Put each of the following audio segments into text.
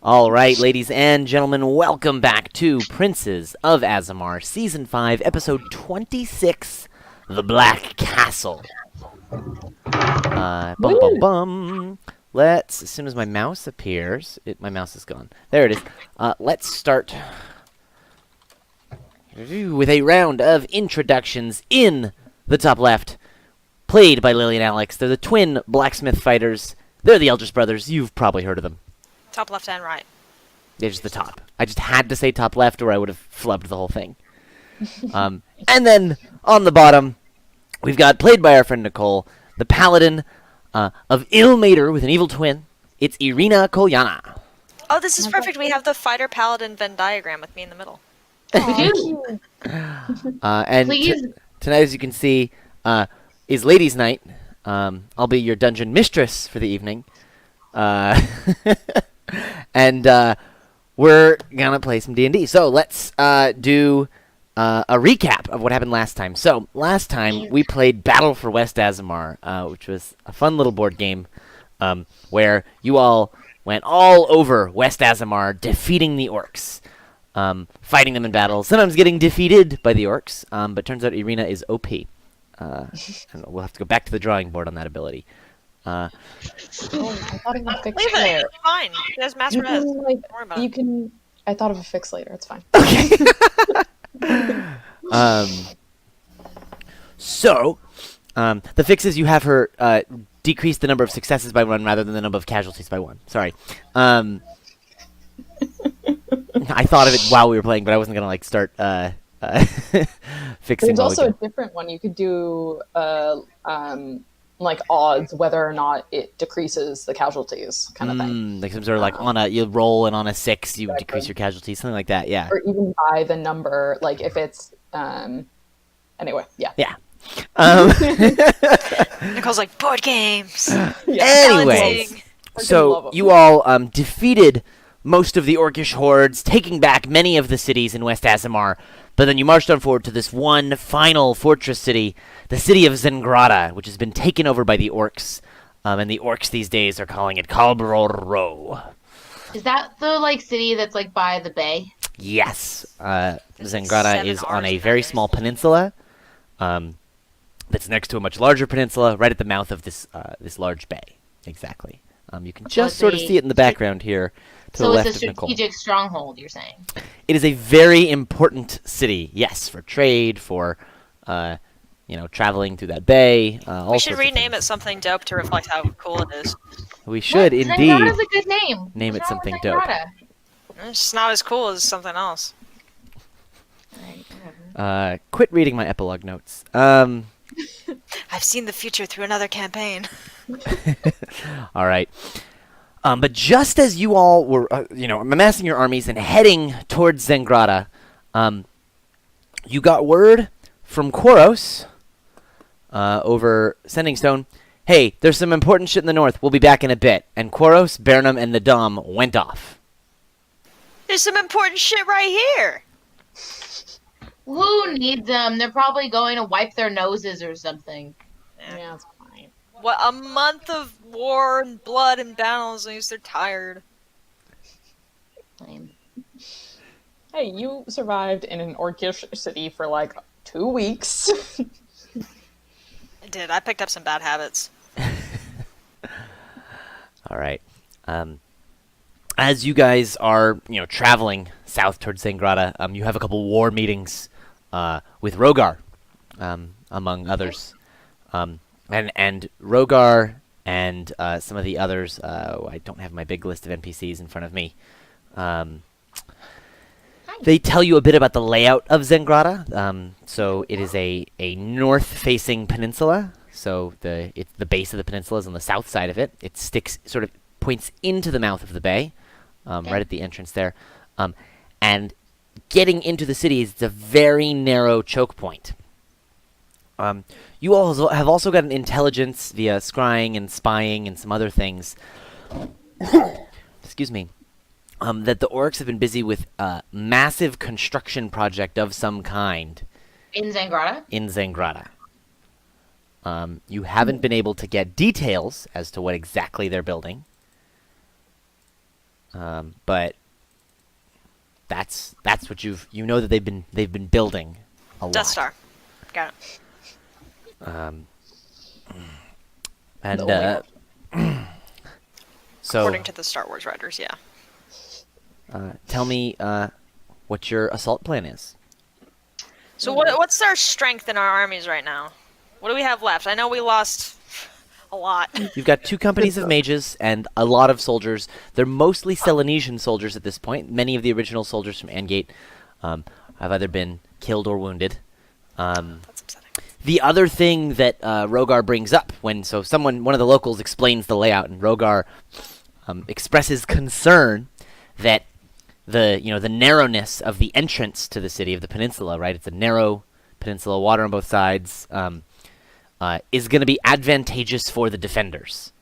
All right, ladies and gentlemen, welcome back to Princes of Azemar, Season 5, Episode 26, The Black Castle. Bum bum bum. Let's, as soon as my mouse appears, my mouse is gone. There it is. Let's start with a round of introductions in the top left, played by Lily and Alex. They're the twin blacksmith fighters. They're the Eldridge brothers. You've probably heard of them. Top left and right. They're just the top. I just had to say top left or I would have flubbed the whole thing. And then on the bottom, we've got, played by our friend Nicole, the paladin of Ilmater with an evil twin. It's Irina Kolyana. Oh, this is perfect. We have the fighter paladin Venn diagram with me in the middle. We do. And Please. tonight, as you can see, is Ladies' Night. I'll be your dungeon mistress for the evening. And we're gonna play some D&D. So let's do a recap of what happened last time. So last time we played Battle for West Azemar, which was a fun little board game where you all went all over West Azemar, defeating the orcs, fighting them in battle, sometimes getting defeated by the orcs, but turns out Irina is OP. And we'll have to go back to the drawing board on that ability. I thought of a fix Leave later. it. It's fine. There's mass You res. can, Don't worry about it. I thought of a fix later. It's fine. So, the fix is you have her decrease the number of successes by 1 rather than the number of casualties by 1. Sorry. I thought of it while we were playing, but I wasn't gonna start fixing. There's also a different one. You could do odds whether or not it decreases the casualties kind of thing. Like some sort of you roll and on a 6 you decrease your casualties, something like that. Yeah. Or even by the number, like if it's anyway, yeah. Yeah. Nicole's like, board games. Anyways, so you all defeated most of the orcish hordes, taking back many of the cities in West Azemar, but then you marched on forward to this one final fortress city, the city of Zengrada, which has been taken over by the orcs, and the orcs these days are calling it Kalbroro. Is that the city that's by the bay? Yes, Zengrada 7 is on a Rs very in small peninsula, that's next to a much larger peninsula, right at the mouth of this this large bay. Exactly. You can just sort of see it in the background here. To the left it's a of Nicole. strategic stronghold, you're saying? It is a very important city, yes, for trade, for traveling through that bay. We should rename it something dope to reflect how cool it is. We should What? indeed Zengrada's a good name. name it What's wrong something with dope. Zengrada? It's just not as cool as something else. Alright, whatever. Quit reading my epilogue notes. I've seen the future through another campaign. All right. But just as you all were, amassing your armies and heading towards Zengrada, you got word from Koros over Sending Stone, hey, there's some important shit in the north. We'll be back in a bit. And Koros, Bernam, and Nadam went off. There's some important shit right here. Who needs them? They're probably going to wipe their noses or something. Yeah, it's fine. What, a month of war and blood and battles, at least they're tired. Lame. Hey, you survived in an orcish city for 2 weeks. I did. I picked up some bad habits. All right. As you guys are, traveling south towards Zengrada, you have a couple war meetings with Rogar, among others. And Rogar and some of the others, I don't have my big list of NPCs in front of me. They tell you a bit about the layout of Zengrada. So it is a north-facing peninsula. So the base of the peninsula is on the south side of it. It sort of points into the mouth of the bay, right at the entrance there. And getting into the city is a very narrow choke point. You all have also got an intelligence via scrying and spying and some other things. Excuse me. That the orcs have been busy with a massive construction project of some kind. In Zengrada? In Zengrada. You haven't been able to get details as to what exactly they're building. But that's what you know that they've been building a lot. Death Star. Got it. And The so According to the Star Wars writers, yeah. tell me what your assault plan is. So what's our strength in our armies right now? What do we have left? I know we lost a lot. You've got 2 companies of mages and a lot of soldiers. They're mostly Selenesian soldiers at this point. Many of the original soldiers from Angate have either been killed or wounded. That's upsetting. The other thing that Rogar brings up one of the locals explains the layout, and Rogar expresses concern that the narrowness of the entrance to the city of the peninsula, right? It's a narrow peninsula, water on both sides, is going to be advantageous for the defenders.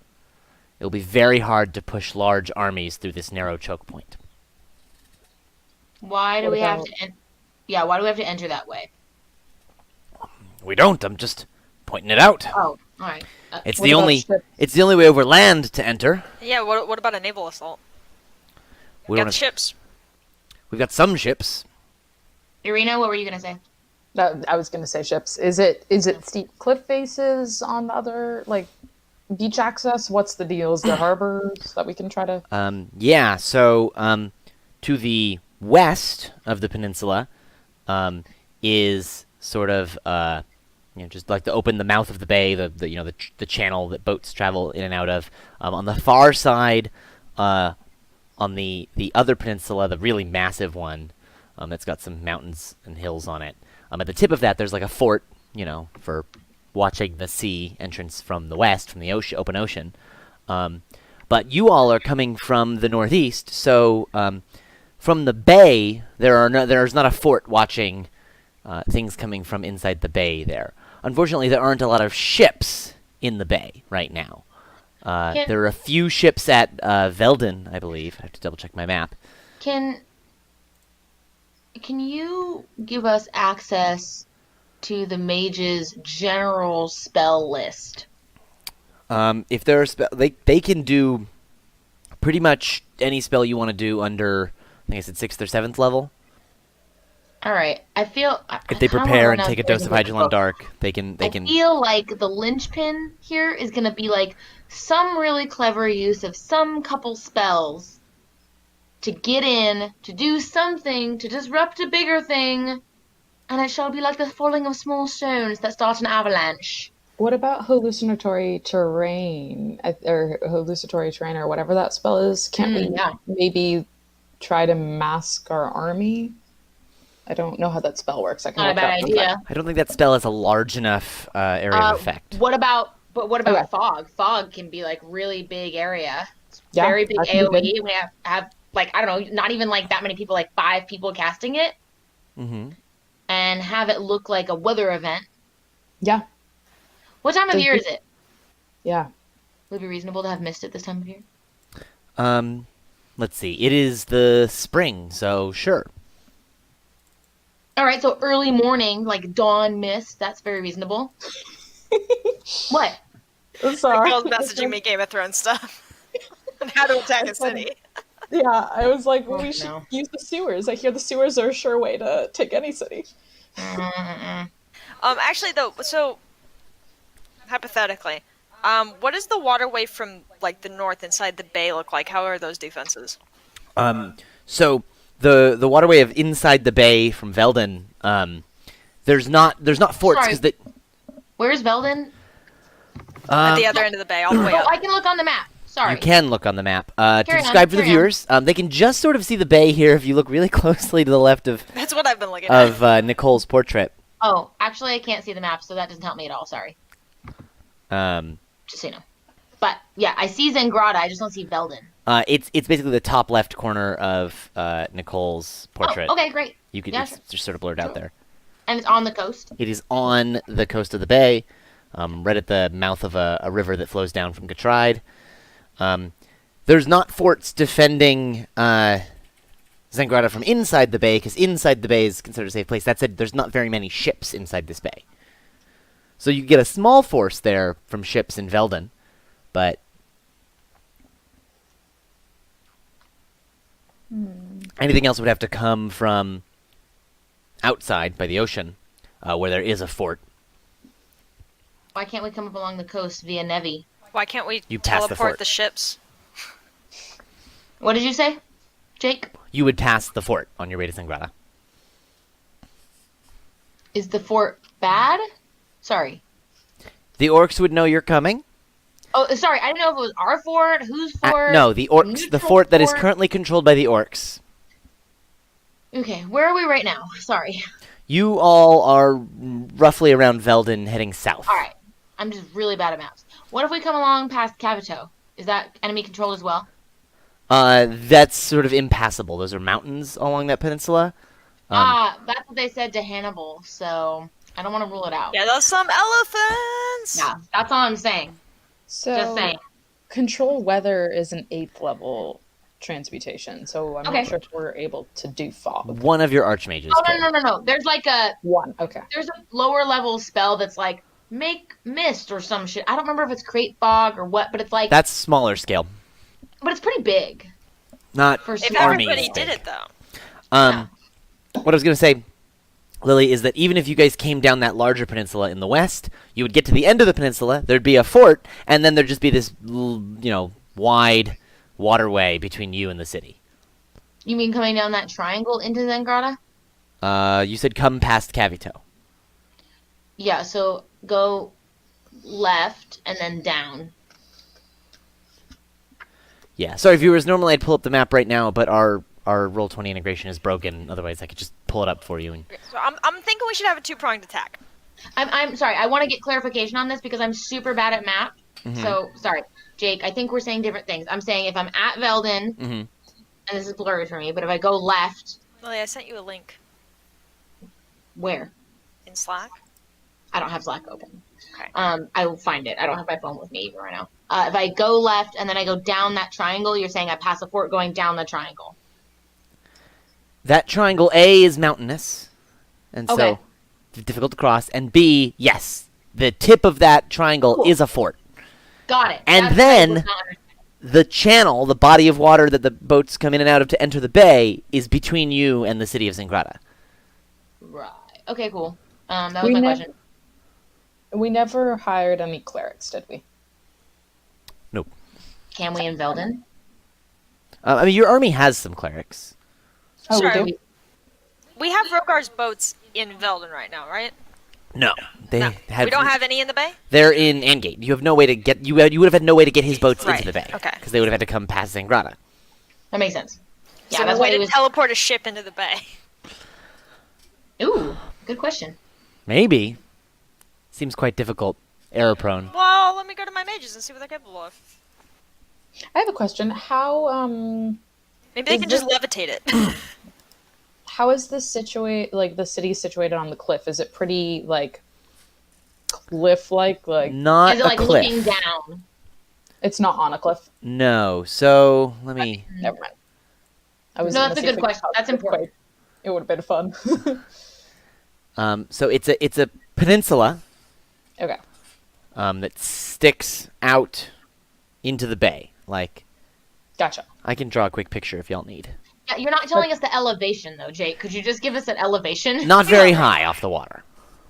It'll be very hard to push large armies through this narrow choke point. Why do we have to? Why do we have to enter that way? We don't. I'm just pointing it out. Oh, all right. It's What the about only. ships? It's the only way over land to enter. Yeah, what about a naval assault? We We don't got have- ships. We've got some ships. Irina, what were you gonna say? I was going to say ships. Is it steep cliff faces on the other, like, beach access? What's the deal? Is there harbors that we can try to... Yeah. So to the west of the peninsula is sort of just like to open the mouth of the bay, the channel that boats travel in and out of. On the far side, on the other peninsula, the really massive one, that's got some mountains and hills on it. At the tip of that, there's like a fort, for watching the sea entrance from the west, from the open ocean. But you all are coming from the northeast, so from the bay, there's not a fort watching things coming from inside the bay there. Unfortunately, there aren't a lot of ships in the bay right now. There are a few ships at Velden, I believe. I have to double check my map. Can you give us access to the mage's general spell list? If there are they can do pretty much any spell you want to do under, I think I said 6th or 7th level. All right. I feel If they prepare and take a dose of Hydrolon Dark, they can. I feel like the linchpin here is going to be like some really clever use of some couple spells to get in, to do something, to disrupt a bigger thing, and it shall be like the falling of small stones that start an avalanche. What about hallucinatory terrain, or hallucinatory terrain, or whatever that spell is? Can't we maybe try to mask our army? I don't know how that spell works. I can Not a look bad up. idea. I don't think that spell has a large enough area of effect. What about Okay. fog? Fog can be like really big area. It's Yeah, very big that can be AoE. We have like, I don't know, not even like that many people, like 5 people casting it, Mm-hmm. and have it look like a weather event. Yeah, What time of Does year it- is it? yeah. Would it be reasonable to have missed it this time of year? Let's see. It is the spring, so sure. All right, so early morning, like dawn mist. That's very reasonable. What? Sorry. Girls messaging me Game of Thrones stuff. And how to attack a city. Yeah, I was like, well, Oh, we should no. use the sewers. I hear the sewers are a sure way to take any city. Actually, though, so hypothetically, what does the waterway from like the north inside the bay look like? How are those defenses? So the waterway of inside the bay from Velden, there's not forts Sorry. because Where's Velden? At the other end of the bay, all the way Oh, up. I can look on the map. Sorry. you can look on the map. To Carry on, describe for the carry on. viewers, they can just sort of see the bay here if you look really closely to the left of That's what I've been looking at. Nicole's portrait. Oh, actually, I can't see the map, so that doesn't help me at all. Sorry. Just so you know. But yeah, I see Zengrata. I just don't see Velden. It's basically the top left corner of Nicole's portrait. Oh, okay, great. You could Yeah, it's sure. just sort of blurred out there. And it's on the coast. It is on the coast of the bay, right at the mouth of a river that flows down from Gatride. There's not forts defending Zengrata from inside the bay, because inside the bay is considered a safe place. That said, there's not very many ships inside this bay. So you get a small force there from ships in Velden, but Anything else would have to come from outside by the ocean, where there is a fort. Why can't we come up along the coast via Nevi? Why can't we You pass the teleport fort. the ships? What did you say, Jake? You would pass the fort on your way to Sangrada. Is the fort bad? Sorry. The orcs would know you're coming. Oh, sorry. I didn't know if it was our fort, whose fort. No, the orcs. The neutral fort that is fort? currently controlled by the orcs. Okay, where are we right now? Sorry. You all are roughly around Veldin, heading south. All right. I'm just really bad at maps. What if we come along past Cavito? Is that enemy controlled as well? That's sort of impassable. Those are mountains along that peninsula. That's what they said to Hannibal, so I don't want to rule it out. Yeah, those some elephants. Yeah, that's all I'm saying. So, Just saying. control weather is an 8th level transmutation, so I'm Okay. not sure if we're able to do fog. One of your archmages. Oh, could. no. There's like One, okay. there's a lower level spell that's like make mist or some shit. I don't remember if it's create fog or what, but it's like, That's smaller scale. but it's pretty big Not for If small. armies. everybody did it though. What I was going to say, Lily, is that even if you guys came down that larger peninsula in the west, you would get to the end of the peninsula, there'd be a fort, and then there'd just be this, wide waterway between you and the city. You mean coming down that triangle into Zengrata? You said come past Cavito. Yeah, so go left and then down. Yeah. Sorry, viewers. Normally I'd pull up the map right now, but our Roll20 integration is broken. Otherwise, I could just pull it up for you. And So I'm thinking we should have a two-pronged attack. I'm sorry. I want to get clarification on this because I'm super bad at map. Mm-hmm. So sorry, Jake. I think we're saying different things. I'm saying if I'm at Veldin, Mhm. and this is blurry for me, but if I go left, Lily, I sent you a link where? in Slack. I don't have Slack open. Okay. I will find it. I don't have my phone with me even right now. If I go left and then I go down that triangle, you're saying I pass a fort going down the triangle. that triangle A is mountainous, and Okay. so difficult to cross. And B, yes, the tip of that triangle Cool. is a fort. Got it. And That's then- what I was not understanding. The channel, the body of water that the boats come in and out of to enter the bay, is between you and the city of Zingrata. Right. Okay. Cool. That was We my nev- question. We never hired any clerics, did we? Nope. Can we in Veldin? I mean, your army has some clerics. Oh, Sorry. we do? We have Rogar's boats in Veldin right now, right? No, they No. have. We don't have any in the bay? They're in Angate. You have no way to get. You would have had no way to get his boats Right, into the bay. okay. Because they would have had to come past Zingrata. That makes sense. Yeah, So that's we why way it to was. teleport a ship into the bay. Ooh, good question. Maybe. Seems quite difficult. Error prone. Well, let me go to my mages and see what they're capable of. I have a question. Maybe they Is can just levitate it. How is this the city situated on the cliff? Is it pretty, cliff-like? Not Is it a like cliff. looking down? It's not on a cliff? No. So let me. Never mind. I was No, gonna that's a see good if we question. could That's talk important. quick. It would have been fun. So it's a peninsula Okay. that sticks out into the bay. Like, Gotcha. I can draw a quick picture if y'all need. Yeah, you're not telling us the elevation though, Jake. Could you just give us an elevation? Not very high off the water.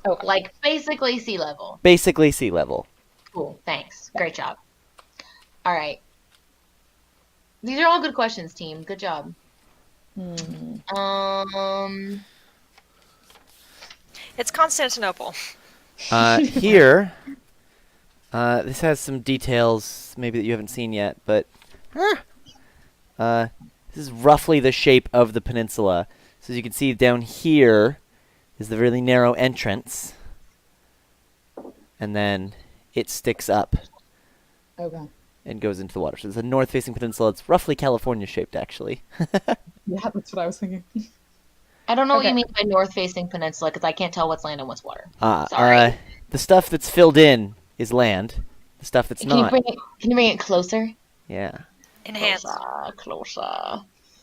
Okay. Like basically sea level. Basically sea level. Cool. Thanks. Great job. All right. These are all good questions, team. Good job. It's Constantinople. Here, this has some details maybe that you haven't seen yet, but this is roughly the shape of the peninsula. So as you can see down here is the really narrow entrance, and then it sticks up Okay. and goes into the water. So it's a north-facing peninsula. It's roughly California-shaped, actually. Yeah, that's what I was thinking. I don't know what Okay. you mean by north-facing peninsula because I can't tell what's land and what's water. Sorry. Sorry. The stuff that's filled in is land. The stuff that's Can you not, bring it closer? Enhance. Closer.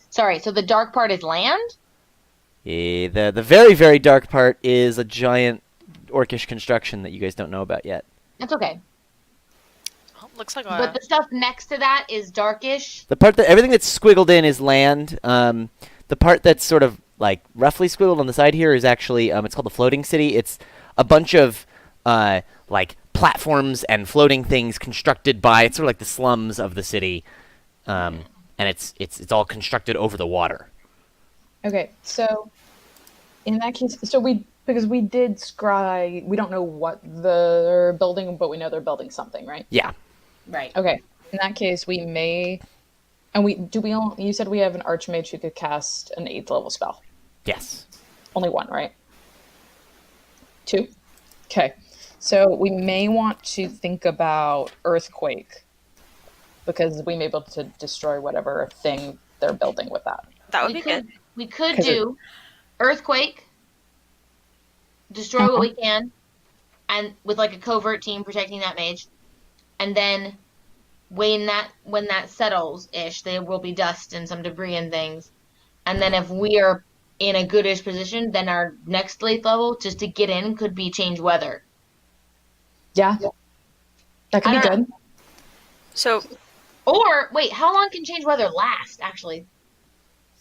Sorry. So the dark part is land. The very, very dark part is a giant orcish construction that you guys don't know about yet. That's okay. Looks like But the stuff next to that is darkish. The part that everything that's squiggled in is land. The part that's sort of like roughly squiggled on the side here is actually it's called the floating city. It's a bunch of like platforms and floating things constructed by it's sort of like the slums of the city, and it's all constructed over the water. Okay, so in that case, because we did scry, we don't know what they're building, but we know they're building something, right? Yeah. Right. Okay, in that case, we may, and you said we have an archmage who could cast an 8th level spell. Yes. Only one, right? 2? Okay, so we may want to think about earthquake, because we may be able to destroy whatever thing they're building with that. That would be good. We could do earthquake, destroy what we can, and with like a covert team protecting that mage, and then when that settles ish, there will be dust and some debris and things, and then if we are in a goodish position, then our next late level just to get in could be change weather. Yeah, that could be good. So, or wait, how long can change weather last? Actually,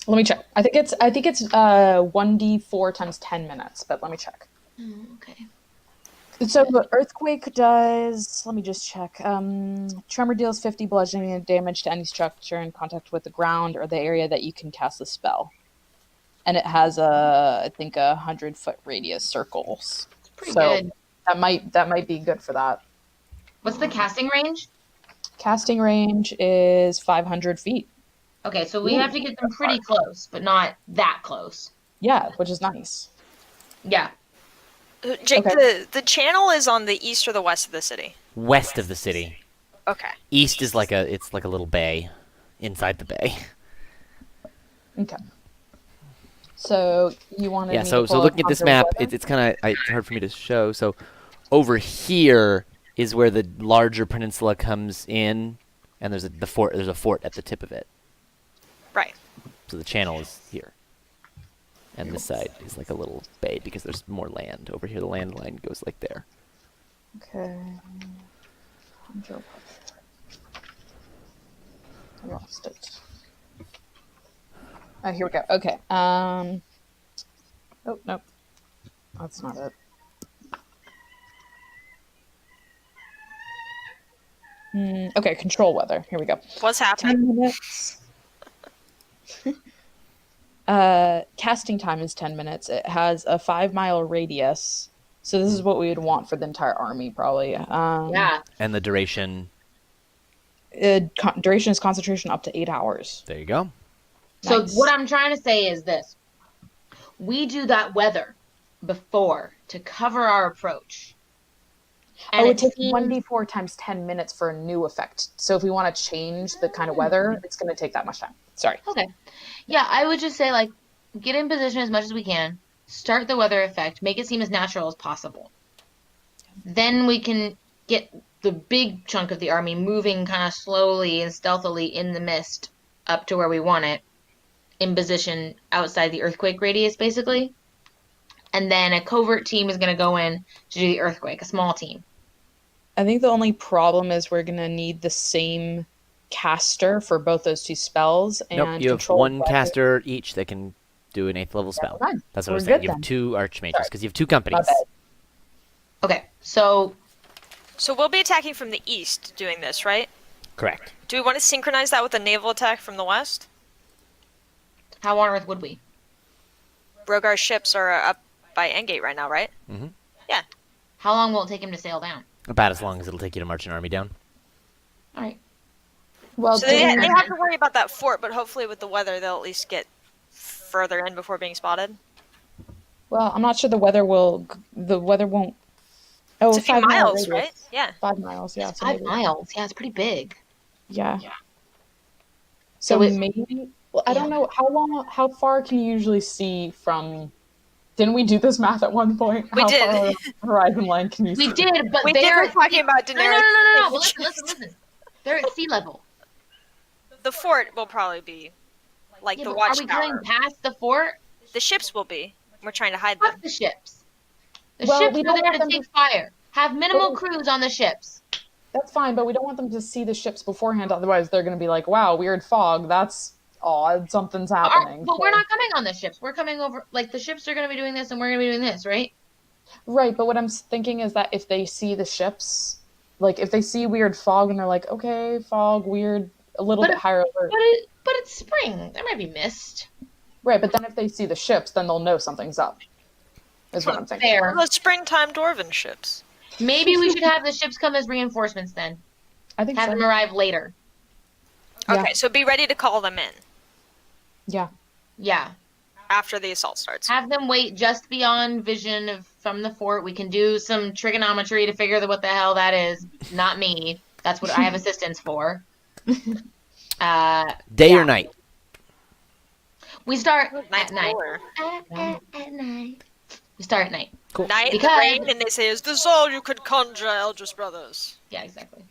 let me check. I think it's 1d4 times 10 minutes, but let me check. Okay. So the earthquake does. Let me just check. Tremor deals 50 bludgeoning damage to any structure in contact with the ground or the area that you can cast the spell, and it has I think 100-foot radius circles. Pretty good. That might be good for that. What's the casting range? Casting range is 500 feet. Okay, so we have to get them pretty close, but not that close. Yeah, which is nice. Yeah. Jake, Okay. the channel is on the east or the west of the city? West of the city. Okay. East is like a little bay inside the bay. Okay. So you want to Yeah, so looking at this map, it's kind of it's hard for me to show. So over here is where the larger peninsula comes in, and there's a fort at the tip of it. Right. So the channel is here. And this side is like a little bay because there's more land. Over here the land line goes like there. Okay. I lost it. Oh, here we go. Okay. Oh, nope. That's not it. Okay, control weather. Here we go. What's happening? 10 minutes. Casting time is 10 minutes. It has a 5-mile radius. So this is what we would want for the entire army, probably. Yeah. And the duration. Duration is concentration up to 8 hours. There you go. So Nice. what I'm trying to say is this. We do that weather before to cover our approach. And it takes 1d4 times 10 minutes for a new effect. So if we want to change the kind of weather, it's going to take that much time. Sorry. Okay. Yeah, I would just say, like, get in position as much as we can, start the weather effect, make it seem as natural as possible. Then we can get the big chunk of the army moving kind of slowly and stealthily in the mist up to where we want it, in position outside the earthquake radius, basically. And then a covert team is going to go in to do the earthquake, a small team. I think the only problem is we're going to need the same caster for both those two spells. And Nope, you have control one weather. caster each that can do an 8th level spell. fine. That's what I We're was saying. good You have then. 2 archmages Sorry. because you have 2 My companies. bad. Okay, so So we'll be attacking from the east doing this, right? Correct. Do we want to synchronize that with a naval attack from the west? how on earth would we? Rogar's ships are up by Endgate right now, right? Mhm. Yeah. How long will it take him to sail down? About as long as it'll take you to march an army down. All right. Well, So they doing- have to worry about that fort, but hopefully with the weather they'll at least get further in before being spotted. well, I'm not sure the weather won't. Oh, It's a few 5 mile miles, radius. right? Yeah. 5 miles, yeah. It's so 5 maybe- miles. Yeah, it's pretty big. Yeah. So So it- maybe. Well, I don't know how far can you usually see from. Didn't we do this math at one point? We How did. far of horizon line can you see? We did, but We they're were talking about No, Daenerys. no. Listen. They're at sea level. The fort will probably be like Yeah, the but are we watchtower. going past the fort? The ships will be. We're trying to hide Fuck them. the ships. The Well, ships we are don't there want to them take to- fire. Have minimal Well- crews on the ships. That's fine, but we don't want them to see the ships beforehand. Otherwise, they're going to be like, "Wow, weird fog. That's odd. Something's happening." But we're not coming on the ships. We're coming over. Like the ships are going to be doing this, and we're going to be doing this, right? Right, but what I'm thinking is that if they see the ships, like if they see weird fog and they're like, "Okay, fog, weird, a little bit higher alert." But it's spring. There might be mist. Right, but then if they see the ships, then they'll know something's up. Is what I'm thinking. Fair. The springtime dwarven ships. Maybe we should have the ships come as reinforcements then. I think Have them arrive later. Yeah. Okay, so be ready to call them in Yeah. Yeah. after the assault starts. Have them wait just beyond vision from the fort. We can do some trigonometry to figure out what the hell that is. Not me. That's what I have assistants for. Day or night? We start Night at night. or At night. We start at night. Cool. night in the Because- rain, and they say, "Is this all you could conjure, Eldris brothers?" Yeah, exactly.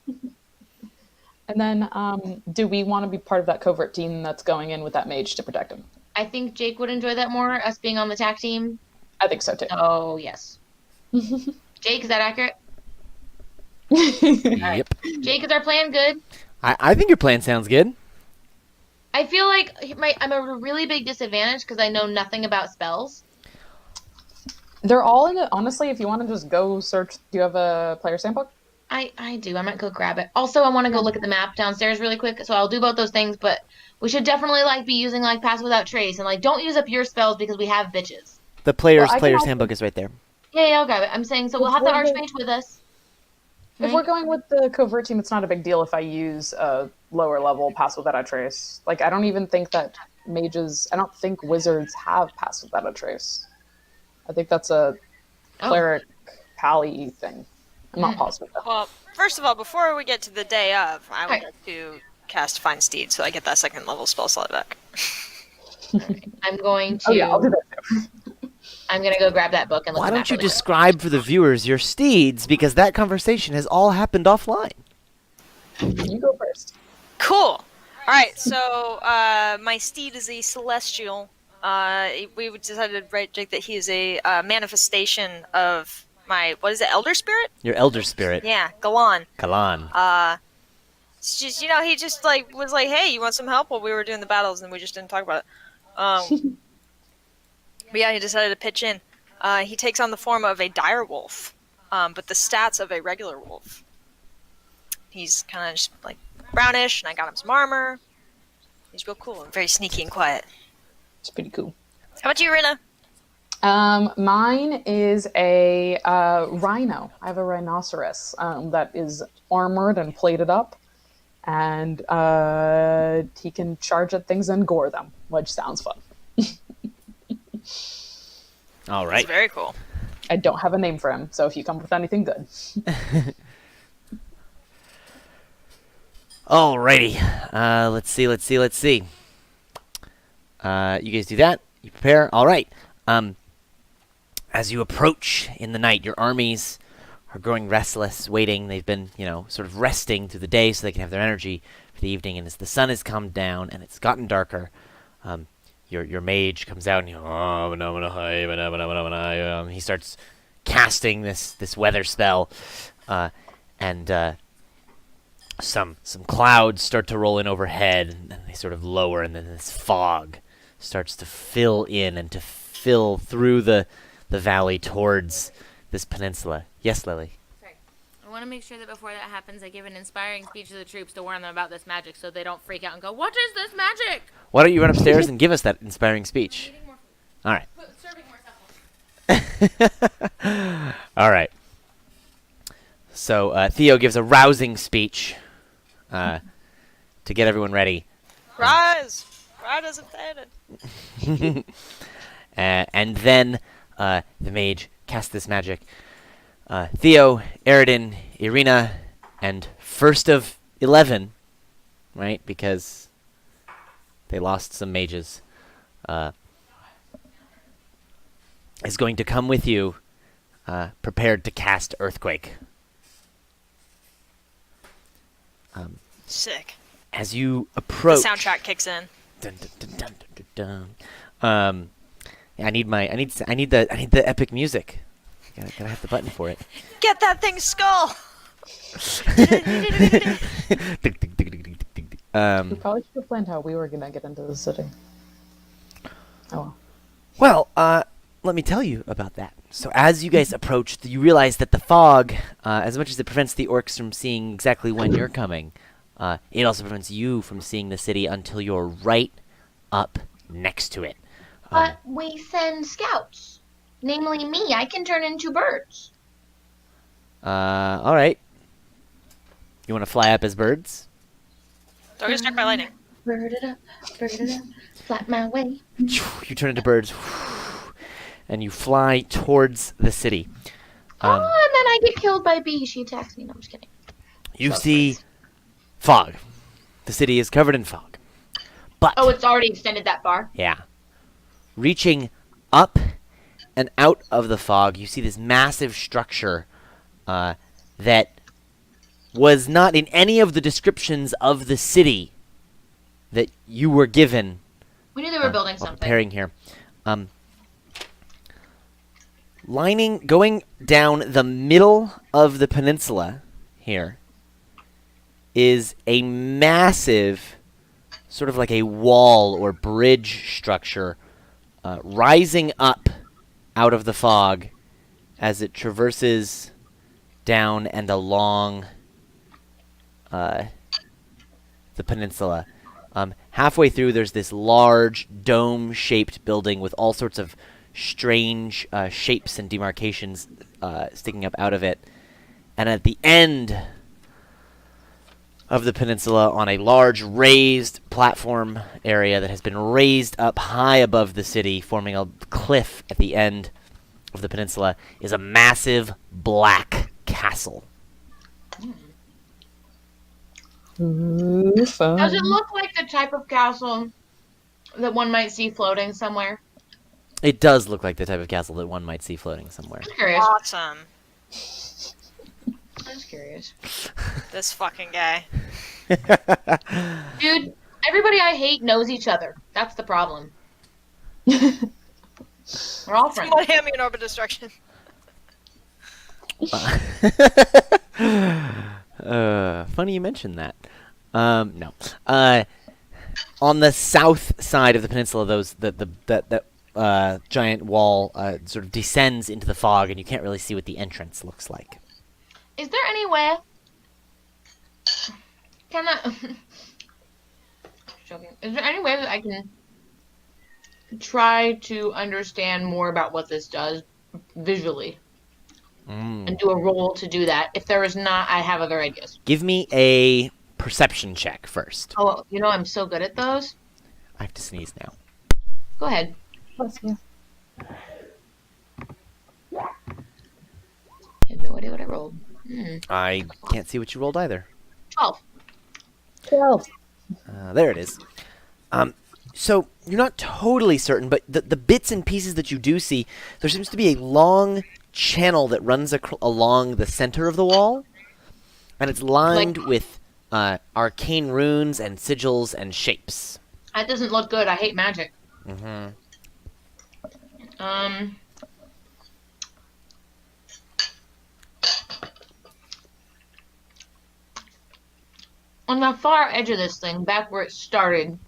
And then, do we want to be part of that covert team that's going in with that mage to protect him? I think Jake would enjoy that more, us being on the TAC team. I think so too. Oh, yes. Jake, is that accurate? Yep. Jake, is our plan good? I think your plan sounds good. I feel like I'm at a really big disadvantage because I know nothing about spells. They're all in it. Honestly, if you want to just go search, do you have a player handbook? I do. I might go grab it. Also, I want to go look at the map downstairs really quick, so I'll do both those things, but we should definitely be using Pass Without Trace and don't use up your spells because we have bitches. The player's Well, I can also- handbook is right there. Yeah, I'll grab it. I'm saying so we'll have the Before the- Archmage with us. If we're going with the covert team, it's not a big deal if I use a lower level Pass Without a Trace. I don't even think that mages, I don't think wizards have Pass Without a Trace. I think that's a cleric pally thing. I'm not positive though. Well, first of all, before we get to the day of, I would Right. like to cast Find Steed so I get that second level spell slot back. I'm going to. Oh yeah, I'll do that too. I'm gonna go grab that book and look. Why at the don't map you really quick. describe for the viewers your steeds? Because that conversation has all happened offline. You go first. Cool. All right, so my steed is a celestial. We decided, right, Jake, that he is a manifestation of my, what is it, elder spirit? Your elder spirit, Yeah, Galan. Kalan. It's just, he just was like, "Hey, you want some help?" While we were doing the battles, and we just didn't talk about it. But yeah, he decided to pitch in. He takes on the form of a dire wolf, but the stats of a regular wolf. He's kind of just brownish, and I got him some armor. He's real cool and very sneaky and quiet. It's pretty cool. How about you, Rena? Mine is a rhino. I have a rhinoceros that is armored and plated up, and he can charge at things and gore them, which sounds fun. All It's right. very cool. I don't have a name for him, so if you come up with anything good. Alrighty. Let's see. You guys do that. You prepare. All right. As you approach in the night, your armies are growing restless, waiting. They've been, sort of resting through the day so they can have their energy for the evening. And as the sun has come down and it's gotten darker, your mage comes out and he starts casting this weather spell, and some clouds start to roll in overhead, and then they sort of lower, and then this fog starts to fill in and to fill through the valley towards this peninsula. Yes, Lily? Sorry. I want to make sure that before that happens, I give an inspiring speech to the troops to warn them about this magic so they don't freak out and go, "What is this magic?" Why don't you run upstairs and give us that inspiring speech? Eating more food. All right. Serving more supplements. All right. So Theo gives a rousing speech to get everyone ready. Rise! Rise as invaded. And then the mage casts this magic. Theo, Eridan, Irina, and first of 11, right? Because they lost some mages. Is going to come with you, prepared to cast Earthquake. Sick. As you The approach, soundtrack kicks in. dun, dun, dun, dun, dun, dun. I need the epic music. Gotta have the button for it. Get that thing's skull! We probably should have planned how we were gonna get into the city. Oh Well, let me tell you about that. So as you guys approach, you realize that the fog, as much as it prevents the orcs from seeing exactly when you're coming, it also prevents you from seeing the city until you're right up next to it. But we send scouts. Namely me. I can turn into birds. All right. You want to fly up as birds? Don't get struck by lightning. Bird it up, flat my way. You turn into birds, and you fly towards the city. Oh, and then I get killed by bees. She attacks me. No, I'm just kidding. You see fog. The city is covered in fog. But Oh, it's already extended that far? yeah. Reaching up and out of the fog, you see this massive structure that was not in any of the descriptions of the city that you were given. We knew they were building while something. preparing here. Going down the middle of the peninsula here is a massive, sort of like a wall or bridge structure, rising up out of the fog as it traverses down and along the peninsula. Halfway through, there's this large dome-shaped building with all sorts of strange shapes and demarcations sticking up out of it. And at the end of the peninsula, on a large raised platform area that has been raised up high above the city, forming a cliff at the end of the peninsula, is a massive black castle. Ooh, fun. Does it look like the type of castle that one might see floating somewhere? It does look like the type of castle that one might see floating somewhere. I'm curious. Awesome. I'm just curious. This fucking guy. Dude, everybody I hate knows each other. That's the problem. We're all friends. Somebody hand me an orb of destruction. Funny you mentioned that. No. On the south side of the peninsula, that giant wall sort of descends into the fog, and you can't really see what the entrance looks like. Is there anywhere? Can I? Joking. Is there any way that I can try to understand more about what this does visually and do a roll to do that? If there is not, I have other ideas. Give me a perception check first. Oh, you know I'm so good at those. I have to sneeze now. Go ahead. Bless you. I have no idea what I rolled. I can't see what you rolled either. 12. 12. There it is. So you're not totally certain, but the bits and pieces that you do see, there seems to be a long channel that runs along the center of the wall, and it's lined with arcane runes and sigils and shapes. That doesn't look good. I hate magic. Mm-hmm. On the far edge of this thing, back where it started,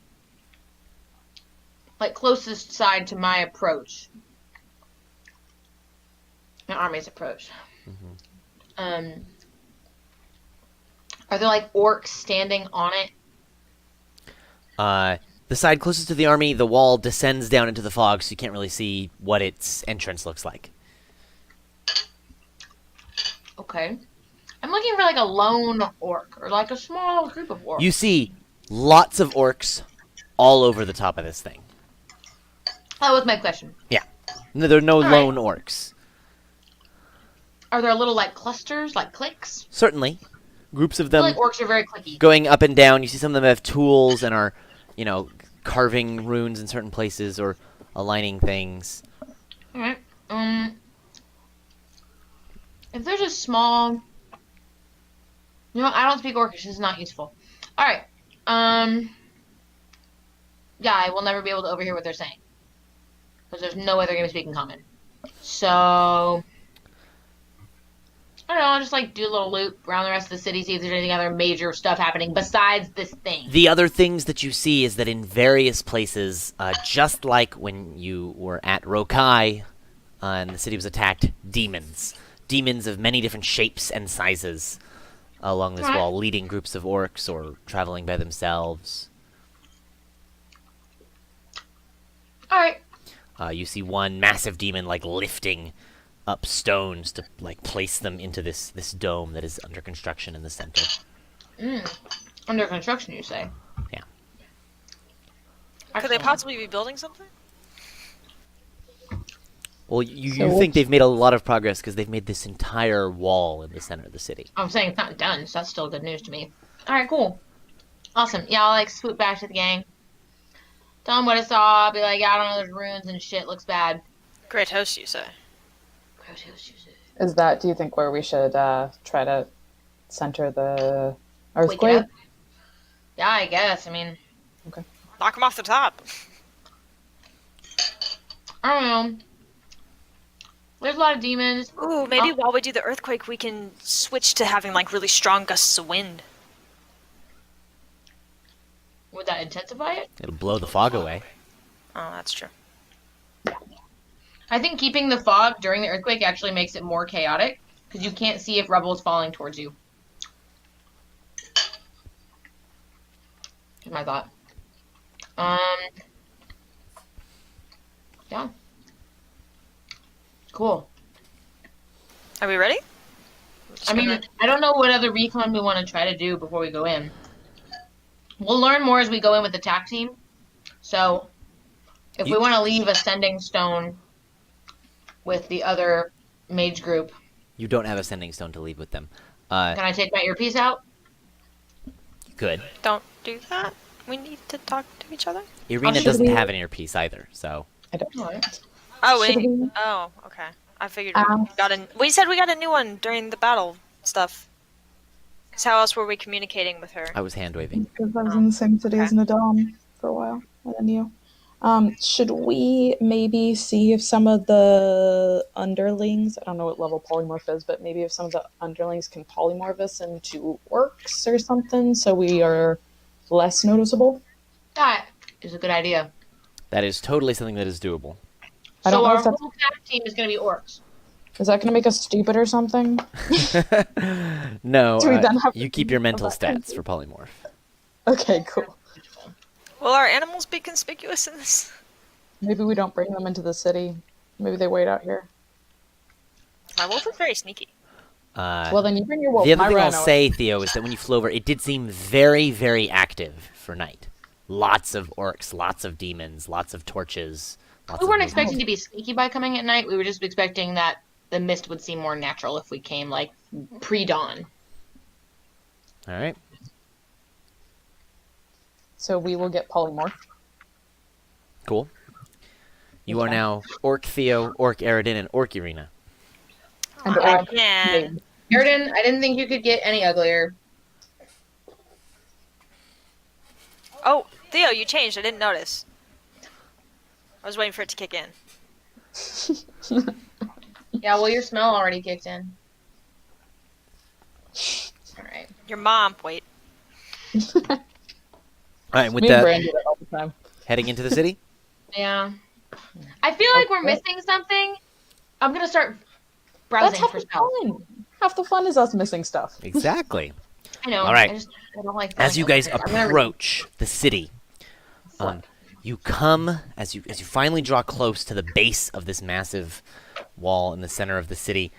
like closest side to my approach, my army's approach. Mm-hmm. Are there like orcs standing on it? The side closest to the army, the wall descends down into the fog, so you can't really see what its entrance looks like. Okay. I'm looking for like a lone orc or like a small group of orcs. You see lots of orcs all over the top of this thing. That was my question. Yeah. No, there are no All lone orcs. Are there little like clusters, like cliques? Certainly. Groups of I feel them like orcs are very cliquey. going up and down. You see some of them have tools and are, carving runes in certain places or aligning things. Alright. If there's a small... I don't speak orcish. This is not useful. Alright. Yeah, I will never be able to overhear what they're saying. Because there's no way they're going to speak in common. So... I don't know, I'll just like do a little loop around the rest of the city, see if there's anything other major stuff happening besides this thing. The other things that you see is that in various places, just like when you were at Rokai and the city was attacked, demons. Demons of many different shapes and sizes along this wall, leading groups of orcs or traveling by themselves. Alright. You see one massive demon like lifting up stones to like place them into this dome that is under construction in the center. Under construction, you say? Yeah. Could they possibly be building something? Well, you think they've made a lot of progress because they've made this entire wall in the center of the city. I'm saying it's not done, so that's still good news to me. Alright, cool. Awesome. Yeah, I'll like swoop back to the gang. Tell them what I saw. I'll be like, yeah, I don't know, there's ruins and shit. Looks bad. Great host, you say. Great host, you say. Is that, do you think, where we should try to center the Wake it earthquake? up? Yeah, I guess. I mean, Okay. Knock them off the top. I don't know. There's a lot of demons. Ooh, maybe while we do the earthquake, we can switch to having like really strong gusts of wind. Would that intensify it? It'll blow the fog away. Oh, that's true. I think keeping the fog during the earthquake actually makes it more chaotic because you can't see if rubble is falling towards you. Here's my thought. Yeah. Cool. Are we ready? I mean, I don't know what other recon we want to try to do before we go in. We'll learn more as we go in with the TAC team. So, if we want to leave a sending stone with the other mage group, You don't have a sending stone to leave with them. can I take my earpiece out? You could. Don't do that. We need to talk to each other. Irina should doesn't we- have an earpiece either, so... I don't know. Alright. Oh, Should wait. we- Oh, okay. I figured we got a. We said we got a new one during the battle stuff. Because how else were we communicating with her? I was hand-waving. Because I was in the same city as Nadam for a while, and then you. Should we maybe see if some of the underlings, I don't know what level polymorph is, but maybe if some of the underlings can polymorph us into orcs or something so we are less noticeable? That is a good idea. That is totally something that is doable. I don't So know our if that's, whole TAC team is going to be orcs. is that going to make us stupid or something? No, Do we then have you to keep your think mental about that? stats for polymorph. Okay, cool. Will our animals be conspicuous in this? Maybe we don't bring them into the city. Maybe they wait out here. My wolf is very sneaky. Well, then you bring your wolf. The other my thing I'll rhino. say, Theo, is that when you flew over, it did seem very, very active for night. Lots of orcs, lots of demons, lots of torches. Lots We of weren't movement. expecting to be sneaky by coming at night. We were just expecting that the mist would seem more natural if we came, like, pre-dawn. All right. So we will get polymorphed. Cool. You are Okay. now Orc Theo, Orc Aridin, and Orc Irina. And Aw, orc man. maid. Airden, I didn't think you could get any uglier. Oh, Theo, you changed. I didn't notice. I was waiting for it to kick in. Yeah, well, your smell already kicked in. Alright. Your mom. Wait. All right, with Me and that, Brand do that all the time. heading into the city? Yeah. I feel like we're missing something. I'm gonna start That's browsing half for the spells. fun. Half the fun is us missing stuff. Exactly. I know. All right. I don't like As you feeling guys overrated. I'm gonna approach the city, you come as you finally draw close to the base of this massive wall in the center of the city.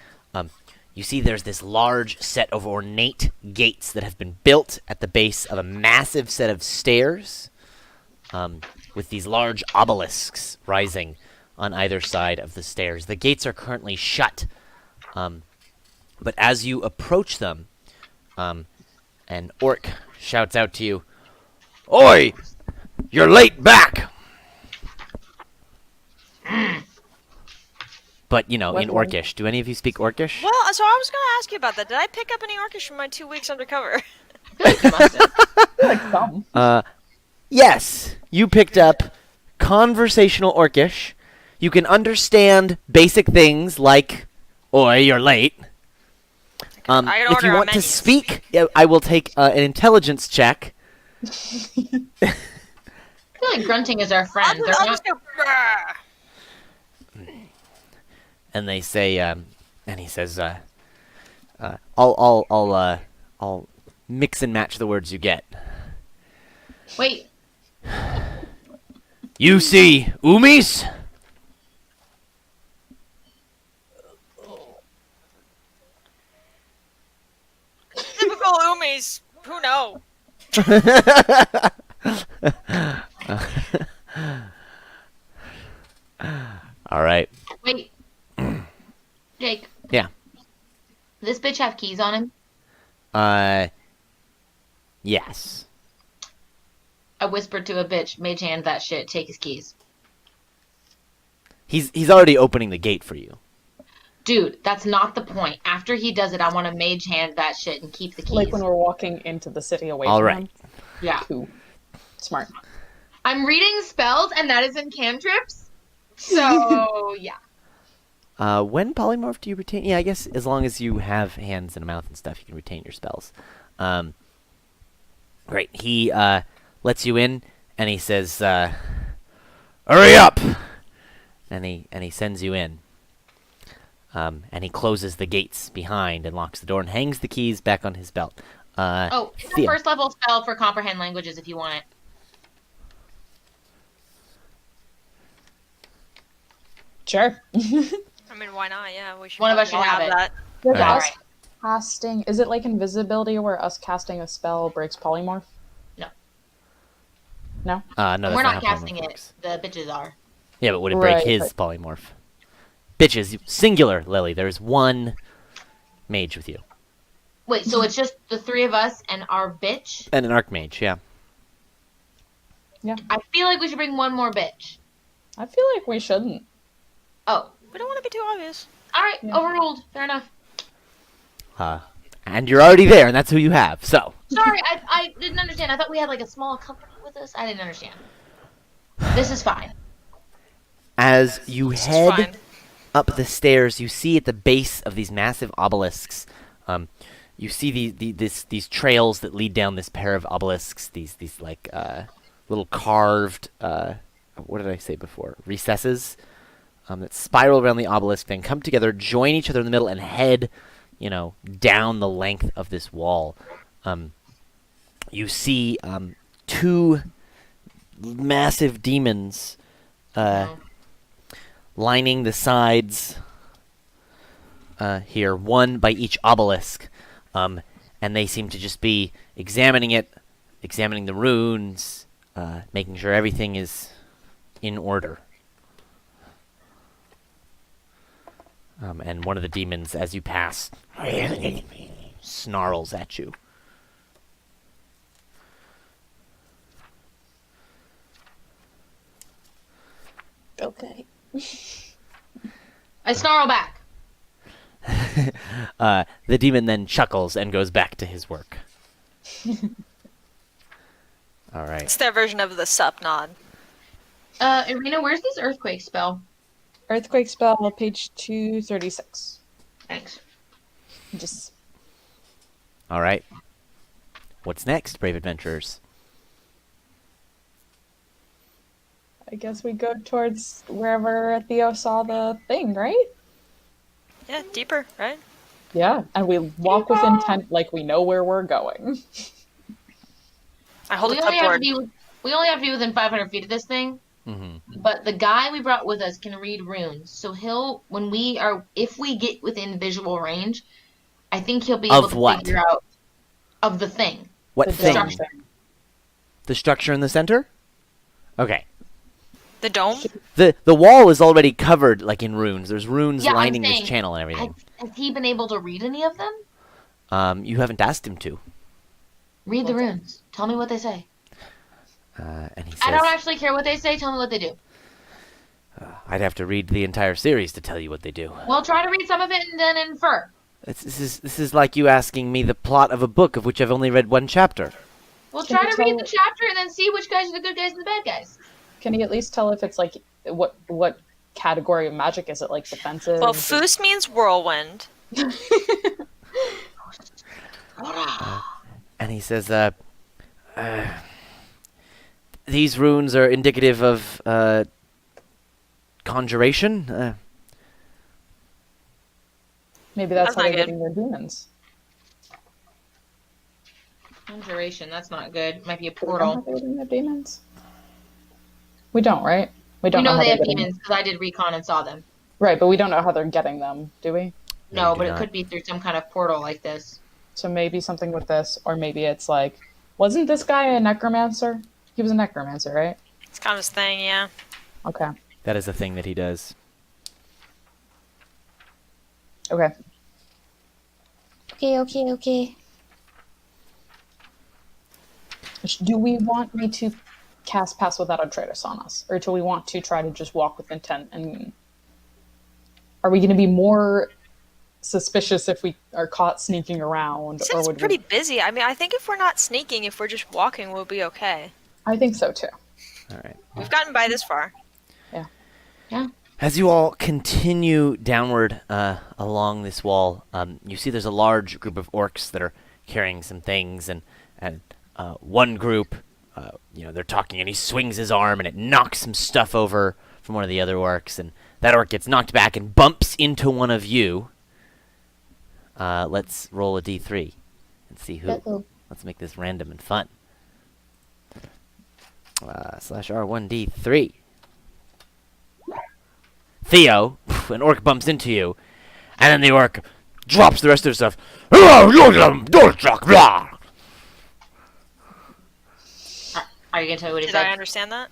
You see there's this large set of ornate gates that have been built at the base of a massive set of stairs, with these large obelisks rising on either side of the stairs. The gates are currently shut, but as you approach them, an orc shouts out to you, "Oi! You're late back!" But, you know, in What? Orcish. Do any of you speak Orcish? Well, so I was going to ask you about that. Did I pick up any Orcish from my 2 weeks undercover? You must have. Like some. Yes, you picked up conversational Orcish. You can understand basic things like, "Oi, you're late." I can If order you on want to menus. speak, I will take an intelligence check. I feel like grunting is our friend. They're I'll not. just go. "Brr." And they say, and he says, I'll mix and match the words you get. Wait, You see, Umis? Typical Umis. Who know? All right. wait. Jake, Yeah. this bitch have keys on him? Yes. I whispered to a bitch, mage hand that shit, take his keys. He's already opening the gate for you. Dude, that's not the point. After he does it, I want to mage hand that shit and keep the keys. Like when we're walking into the city away All from right. him. Yeah. Cool. Smart. I'm reading spells, and that is in cantrips. So, yeah. When polymorph do you retain? Yeah, I guess as long as you have hands and a mouth and stuff, you can retain your spells. Great. He lets you in, and he says, "Hurry up!" And he sends you in. And he closes the gates behind and locks the door and hangs the keys back on his belt. It's a Thea. first level spell for comprehend languages if you want it. Sure. I mean, why not? Yeah, we should. One of us all should have it. that. Does Alright. us casting, is it like invisibility where us casting a spell breaks polymorph? No. No? No, that's We're not how casting polymorph it. works. The bitches are. Yeah, but would it break Right, his polymorph? Bitches, singular, Lily. There's one mage with you. Wait, so it's just the three of us and our bitch? And an archmage, yeah. I feel like we should bring one more bitch. I feel like we shouldn't. Oh. We don't want to be too obvious. Alright, Yeah. overruled. Fair enough. And you're already there, and that's who you have. So, Sorry, I didn't understand. I thought we had like a small company with us. I didn't understand. This is fine. as you It's head fine. up the stairs, you see at the base of these massive obelisks, you see these trails that lead down this pair of obelisks. These like little carved what did I say before? Recesses that spiral around the obelisk, then come together, join each other in the middle, and head, down the length of this wall. You see two massive demons lining the sides here, one by each obelisk, and they seem to just be examining the runes, making sure everything is in order. And one of the demons, as you pass, snarls at you. Okay. I snarl back. The demon then chuckles and goes back to his work. All right. It's their version of the sup nod. Irina, where's this earthquake spell? Earthquake spell, page 236. Thanks. Just All right. What's next, brave adventurers? I guess we go towards wherever Theo saw the thing, right? Yeah, deeper, right? Yeah, and we walk within 10, like we know where we're going. I hold We a only have to clipboard. be within 500 feet of this thing. Mm-hmm. But the guy we brought with us can read runes, so if we get within visual range, I think he'll be able Of to what? figure out of the thing. What The thing? structure. The structure in the center? Okay. The dome? The wall is already covered, like, in runes. There's runes Yeah, I'm lining this saying, channel and everything. Has he been able to read any of them? You haven't asked him to. Read the runes. Tell me what they say. And he I don't says, actually care what they say. Tell me what they do. I'd have to read the entire series to tell you what they do. Well, try to read some of it and then infer. This is like you asking me the plot of a book of which I've only read one chapter. Well, Can try you to read tell- the chapter and then see which guys are the good guys and the bad guys. Can you at least tell if it's like what category of magic is it? Like defensive? Well, Foos means whirlwind. he says, these runes are indicative of conjuration. Maybe that's That's how not they're good. getting their demons. Conjuration, that's not good. Might be a Do we know how portal. they're getting their demons? We don't, right? We We don't know know how they they're have getting demons because I did recon and saw them. Right, but we don't know how they're getting them, do we? No, No, we do but it not. could be through some kind of portal like this. So maybe something with this, or maybe it's like, wasn't this guy a necromancer? He was a necromancer, right? It's kind of his thing, yeah. Okay. That is a thing that he does. Okay. Okay. Do we want me to cast Pass Without a Trace on us? Or do we want to try to just walk with intent? And are we going to be more suspicious if we are caught sneaking around? It Or seems would pretty we... busy. I mean, I think if we're not sneaking, if we're just walking, we'll be okay. I think so, too. All right. We've gotten by this far. As you all continue downward along this wall, you see there's a large group of orcs that are carrying some things, and one group, they're talking, and he swings his arm, and it knocks some stuff over from one of the other orcs, and that orc gets knocked back and bumps into one of you. Let's roll a d3 and see who. Uh-oh. Let's make this random and fun. /R1d3. Theo, an orc bumps into you, and then the orc drops the rest of his stuff. Are you gonna tell me what he Did I said? understand that?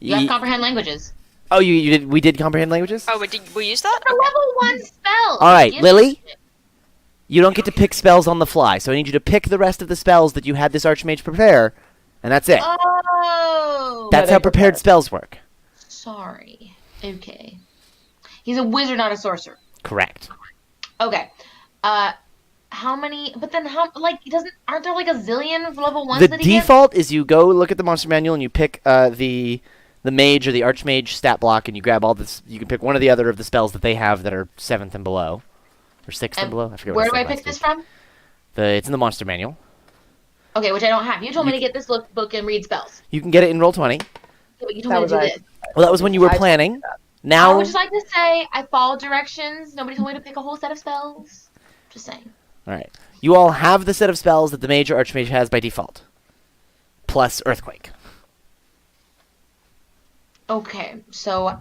You have to comprehend languages. Oh, you did. We did comprehend languages. Oh, did we use that? It's a level 1 spell. All right, Yes. Lily. You don't get to pick spells on the fly, so I need you to pick the rest of the spells that you had this archmage prepare, and that's it. Oh. That's they how prepared prepare. spells work. Sorry. Okay. He's a wizard, not a sorcerer. Correct. Okay. How many? But then how? Like, aren't there like a zillion level 1s The that he gets? default is you go look at the monster manual and you pick the mage or the archmage stat block, and you grab all this. You can pick one or the other of the spells that they have that are 7th and below, or 6th and And below. I forget. Where what do I I said pick last this week. from? It's in the monster manual. Okay, which I don't have. You told me to get this book and read spells. You can get it in Roll20. Yeah, but you told That me was to do right. this. Well, that was when you were planning. I Now, would just like to say I followed directions. Nobody told me to pick a whole set of spells. Just saying. all right. You all have the set of spells that the mage or archmage has by default, plus earthquake. Okay, so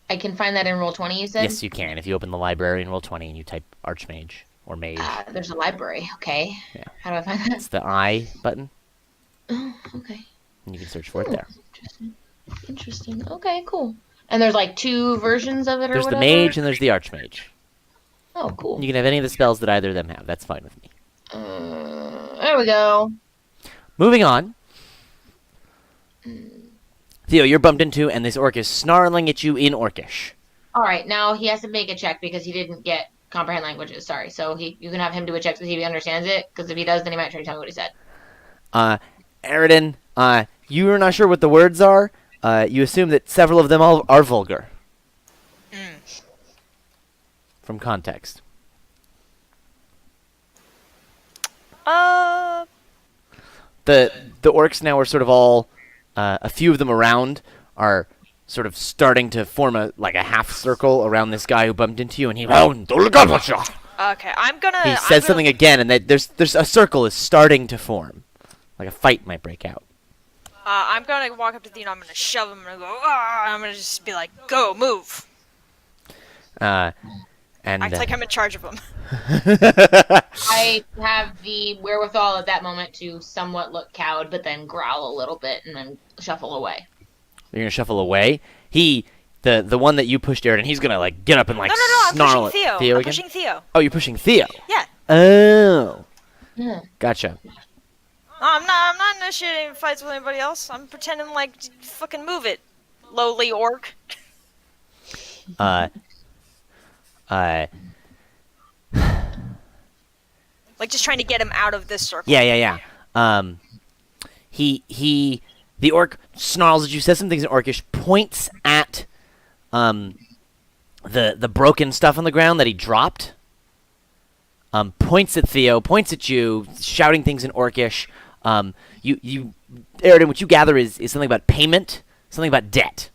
I can find that in Roll20, you said? Yes, you can. If you open the library in Roll20 and you type archmage or mage, There's a library. Okay. Yeah. How do I find that? it's the I button, Oh, okay. and you can search for it there. Interesting. Interesting. Okay, cool. And there's like 2 versions of it or There's whatever? the mage and there's the archmage. Oh, cool. You can have any of the spells that either of them have. That's fine with me. There we go. Moving on. Theo, you're bumped into, and this orc is snarling at you in Orcish. All right, now he has to make a check because he didn't get comprehend languages. Sorry, so you can have him do a check to see if he understands it. Because if he does, then he might try to tell me what he said. Aridin, you are not sure what the words are. You assume that several of them all are vulgar. From context. The orcs now are sort of all, a few of them around are sort of starting to form a half circle around this guy who bumped into you, and he Okay, I'm gonna. he says something again, and there's a circle is starting to form, like a fight might break out. I'm gonna walk up to Theo and I'm gonna shove him and go, ah! I'm gonna just be like, go, move. And Act like I'm in charge of him. I have the wherewithal at that moment to somewhat look cowed, but then growl a little bit and then shuffle away. You're gonna shuffle away. The one that you pushed, Aridin, he's gonna get up and No, I'm snarl pushing at Theo. I'm again? pushing Theo. Oh, you're pushing Theo. Yeah. Oh, Yeah. gotcha. I'm not initiating fights with anybody else. I'm pretending like fucking move it, lowly orc. Like just trying to get him out of this circle. Yeah. The orc snarls at you, says some things in Orcish, points at, the broken stuff on the ground that he dropped. points at Theo, points at you, shouting things in Orcish. Aridin, what you gather is something about payment, something about debt,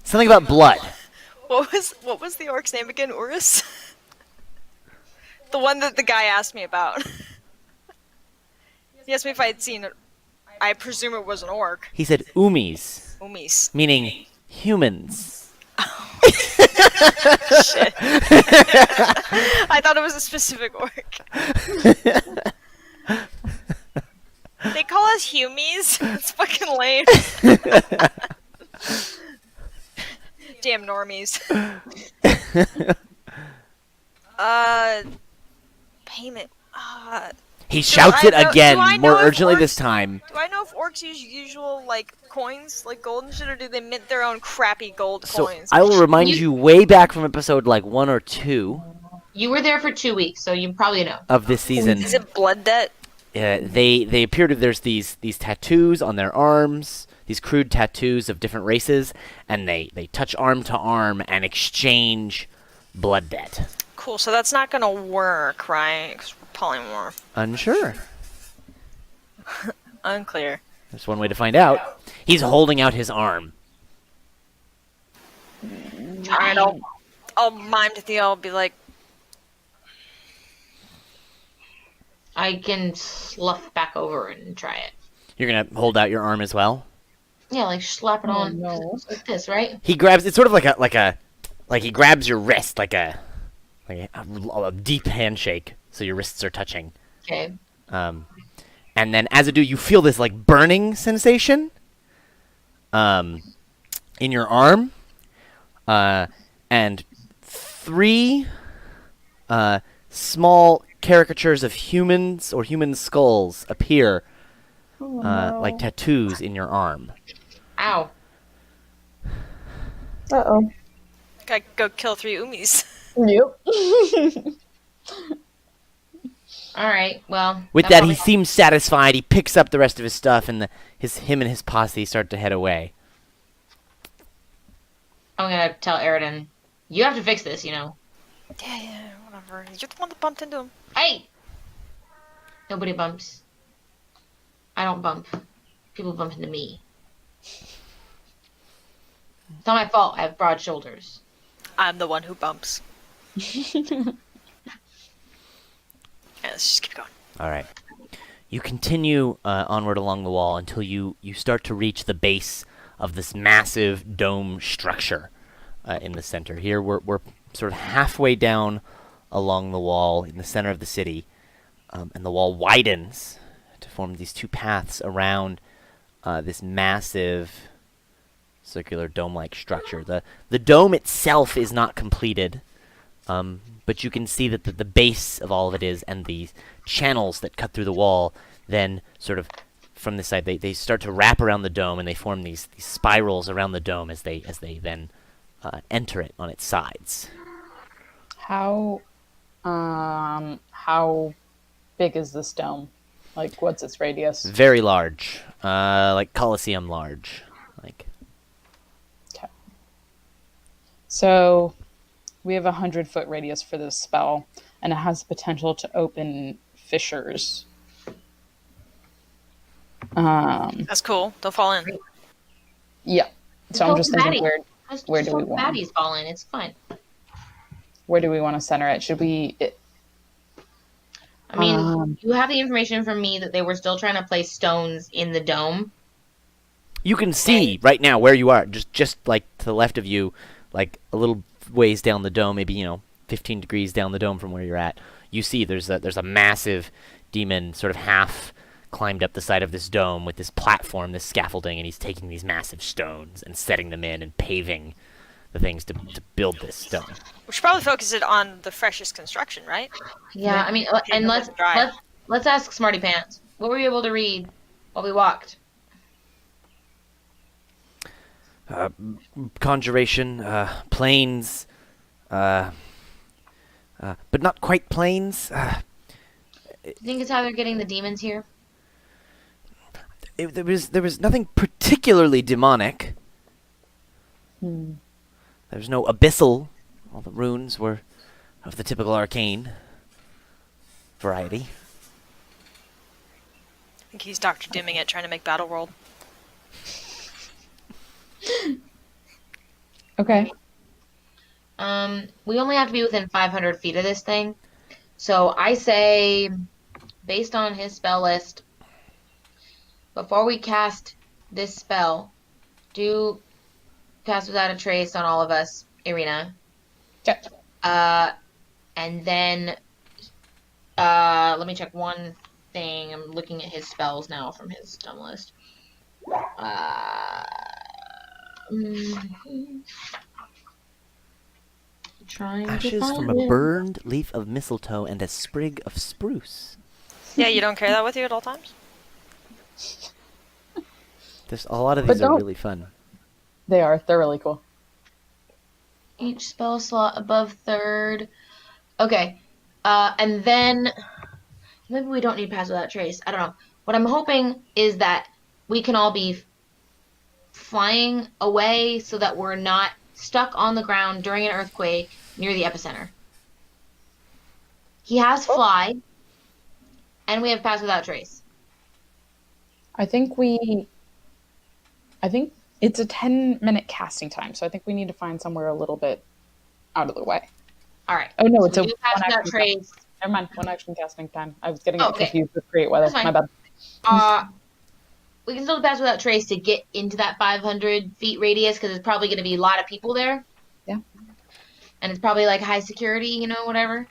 something about blood. What was the orc's name again? Urus? The one that the guy asked me about. He asked me if I had seen it. I presume it was an orc. He said umis, Umis. meaning humans. Shit. I thought it was a specific orc. They call us humies? It's fucking lame. Damn normies. Payment. He shouts it again, more urgently orcs, this time. Do I know if orcs use usual, like, coins, like gold and shit, or do they mint their own crappy gold coins? I will remind you way back from episode, like, 1 or 2. You were there for 2 weeks, so you probably know. Of this season. Is it blood debt? They appear to, there's these tattoos on their arms, these crude tattoos of different races, and they touch arm to arm and exchange blood debt. Cool, so that's not gonna work, right? Because we're polymorph. Unsure. Unclear. There's one way to find out. He's holding out his arm. Alright, I'll mime to Theo, I'll be like, I can slough back over and try it. You're gonna hold out your arm as well? Yeah, like slap it on no. like this, right? He grabs, it's sort of like he grabs your wrist, like a deep handshake, so your wrists are touching. Okay. And then as you do, you feel this like burning sensation in your arm, and 3 small caricatures of humans or human skulls appear like tattoos in your arm. Ow. Uh-oh. gotta go kill 3 umis. Yep. Alright, well. With that, he probably- seems satisfied. He picks up the rest of his stuff, and him and his posse start to head away. I'm gonna tell Aridin, you have to fix this, you know. Yeah, whatever. You're the one that bumped into him. Hey! Nobody bumps. I don't bump. People bump into me. It's not my fault. I have broad shoulders. I'm the one who bumps. Yeah, let's just keep going. All right. You continue onward along the wall until you start to reach the base of this massive dome structure in the center. Here we're sort of halfway down along the wall in the center of the city, and the wall widens to form these 2 paths around this massive circular dome-like structure. The dome itself is not completed, but you can see that the base of all of it is, and these channels that cut through the wall then sort of from this side they start to wrap around the dome, and they form these spirals around the dome as they then enter it on its sides. How big is this dome? Like, what's its radius? Very large, like Colosseum large. Like, Okay. So we have 100-foot radius for this spell, and it has potential to open fissures. That's cool. They'll fall in. Yeah. So I'm just thinking, where do we want? Baddies fall in. It's fine. Where do we want to center it? Should we? I mean, you have the information from me that they were still trying to place stones in the dome. you can see right now where you are, just like to the left of you, like a little ways down the dome, maybe 15 degrees down the dome from where you're at. You see there's a massive demon sort of half climbed up the side of this dome with this platform, this scaffolding, and he's taking these massive stones and setting them in and paving the things to build this dome. We should probably focus it on the freshest construction, right? Yeah, I mean, and let's ask Smarty Pants. What were you able to read while we walked? Conjuration, planes, but not quite planes. Do you think it's how they're getting the demons here? There was nothing particularly demonic. There's no abyssal. All the runes were of the typical arcane. variety. I think he's Dr. Dooming it, trying to make Battle World. Okay. We only have to be within 500 feet of this thing. So I say, based on his spell list, before we cast this spell, do cast without a trace on all of us, Irina. Okay. And then, let me check one thing. I'm looking at his spells now from his stun list. Trying to Ashes find from a him. burned leaf of mistletoe and a sprig of spruce. Yeah, you don't carry that with you at all times? There's a lot of But these are don't- really fun. They are. They're really cool. Each spell slot above third. Okay. And then maybe we don't need pass without trace. I don't know. What I'm hoping is that we can all be flying away so that we're not stuck on the ground during an earthquake near the epicenter. He has fly, and we have pass without trace. I think it's a 10-minute casting time, so I think we need to find somewhere a little bit out of the way. All right. Oh no, So it's a we do pass one without action. trace. Never mind, one action casting time. I was getting Okay. confused with create weather. That's fine. My bad. We can still pass without trace to get into that 500 feet radius because there's probably going to be a lot of people there. Yeah. And it's probably like high security, whatever.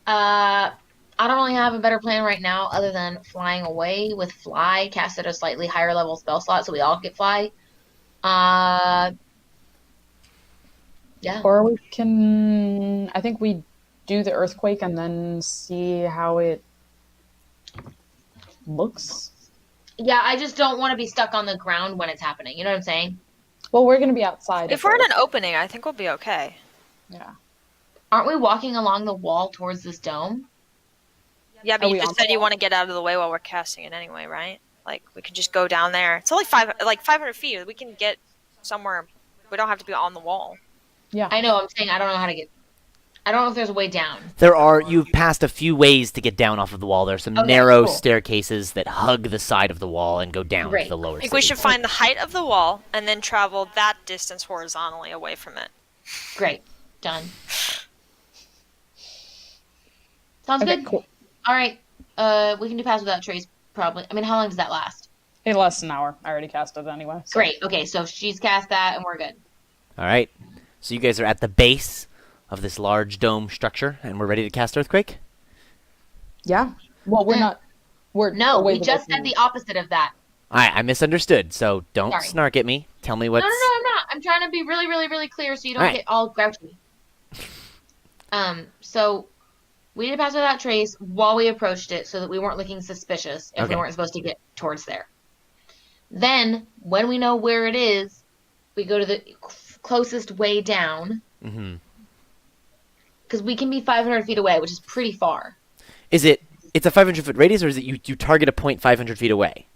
I don't really have a better plan right now other than flying away with fly cast at a slightly higher level spell slot so we all get fly. Yeah. Or we can. I think we do the earthquake and then see how it looks. Yeah, I just don't want to be stuck on the ground when it's happening. You know what I'm saying? Well, we're gonna be outside. If we're in an opening, I think we'll be okay. Yeah. Aren't we walking along the wall towards this dome? Yeah, Are but you we just on said the you wall? want to get out of the way while we're casting it anyway, right? Like, we could just go down there. It's only 500 feet. We can get somewhere. We don't have to be on the wall. Yeah. I know. I'm saying I don't know how to get. I don't know if there's a way down. You've passed a few ways to get down off of the wall. There are some Okay, narrow cool. staircases that hug the side of the wall and go down Great. to the lower I think we city. should find the height of the wall and then travel that distance horizontally away from it. Great. Done. Sounds Okay, good. cool. All right. We can do pass without trace probably. I mean, how long does that last? It lasts an hour. I already cast it anyway. So. Great. Okay, so she's cast that and we're good. All right. So you guys are at the base of this large dome structure, and we're ready to cast Earthquake? Yeah. Well, we're not. We're No, away we from just the- said the opposite of that. I misunderstood, so don't Sorry. snark at me. Tell me what's... No, I'm not. I'm trying to be really, really, really clear so you don't All right. get all grouchy. So we did pass without trace while we approached it so that we weren't looking suspicious if Okay. we weren't supposed to get towards there. Then, when we know where it is, we go to the closest way down Mm-hmm. because we can be 500 feet away, which is pretty far. It's a 500-foot radius, or is it you target a point 500 feet away?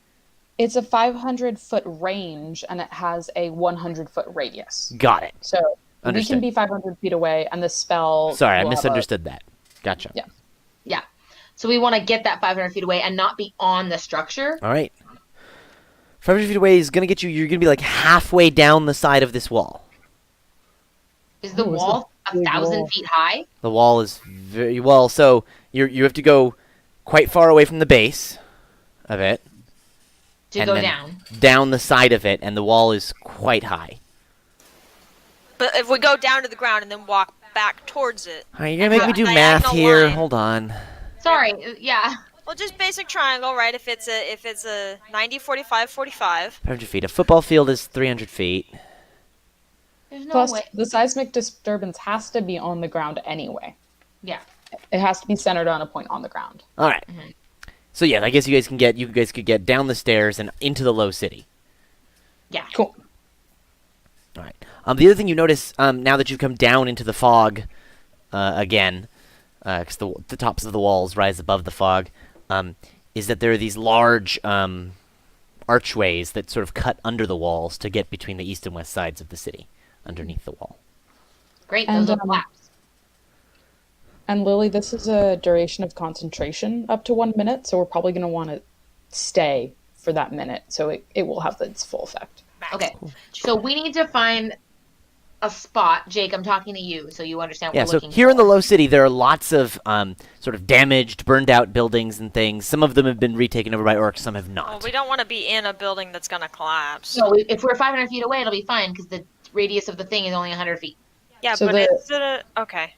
It's a 500-foot range, and it has a 100-foot radius. Got it. So we Understood. can be 500 feet away, and the spell. Sorry, I will have a- misunderstood that. Gotcha. Yeah. Yeah. So we want to get that 500 feet away and not be on the structure. All right. 500 feet away is going to get you... You're going to be like halfway down the side of this wall. Is the Ooh, it's wall a big 1,000 wall. feet high? The wall is very... Well, so you have to go quite far away from the base of it. To and go then down. down the side of it, and the wall is quite high. But if we go down to the ground and then walk back towards it, All right, you're going to make me do Diagonal math here. line. Hold on. Sorry. Yeah. well, just basic triangle, right? If it's a 90, 45, 45. 500 feet. A football field is 300 feet. There's no Plus, way. the seismic disturbance has to be on the ground anyway. Yeah. It has to be centered on a point on the ground. All right. So yeah, I guess you guys could get down the stairs and into the low city. Yeah. Cool. All right. The other thing you notice now that you've come down into the fog again, because the tops of the walls rise above the fog, is that there are these large archways that sort of cut under the walls to get between the east and west sides of the city, underneath the wall. Great. And, Those are flaps. And Lily, this is a duration of concentration up to 1 minute, so we're probably going to want to stay for that minute, so it will have its full effect. Okay, so we need to find a spot. Jake, I'm talking to you, so you understand what Yeah, we're so looking here for. in the Low City, there are lots of sort of damaged, burned out buildings and things. Some of them have been retaken over by orcs, some have not. Well, we don't want to be in a building that's gonna collapse. So if we're 500 feet away, it'll be fine because the radius of the thing is only 100 feet. Yeah, So but is it a... Okay.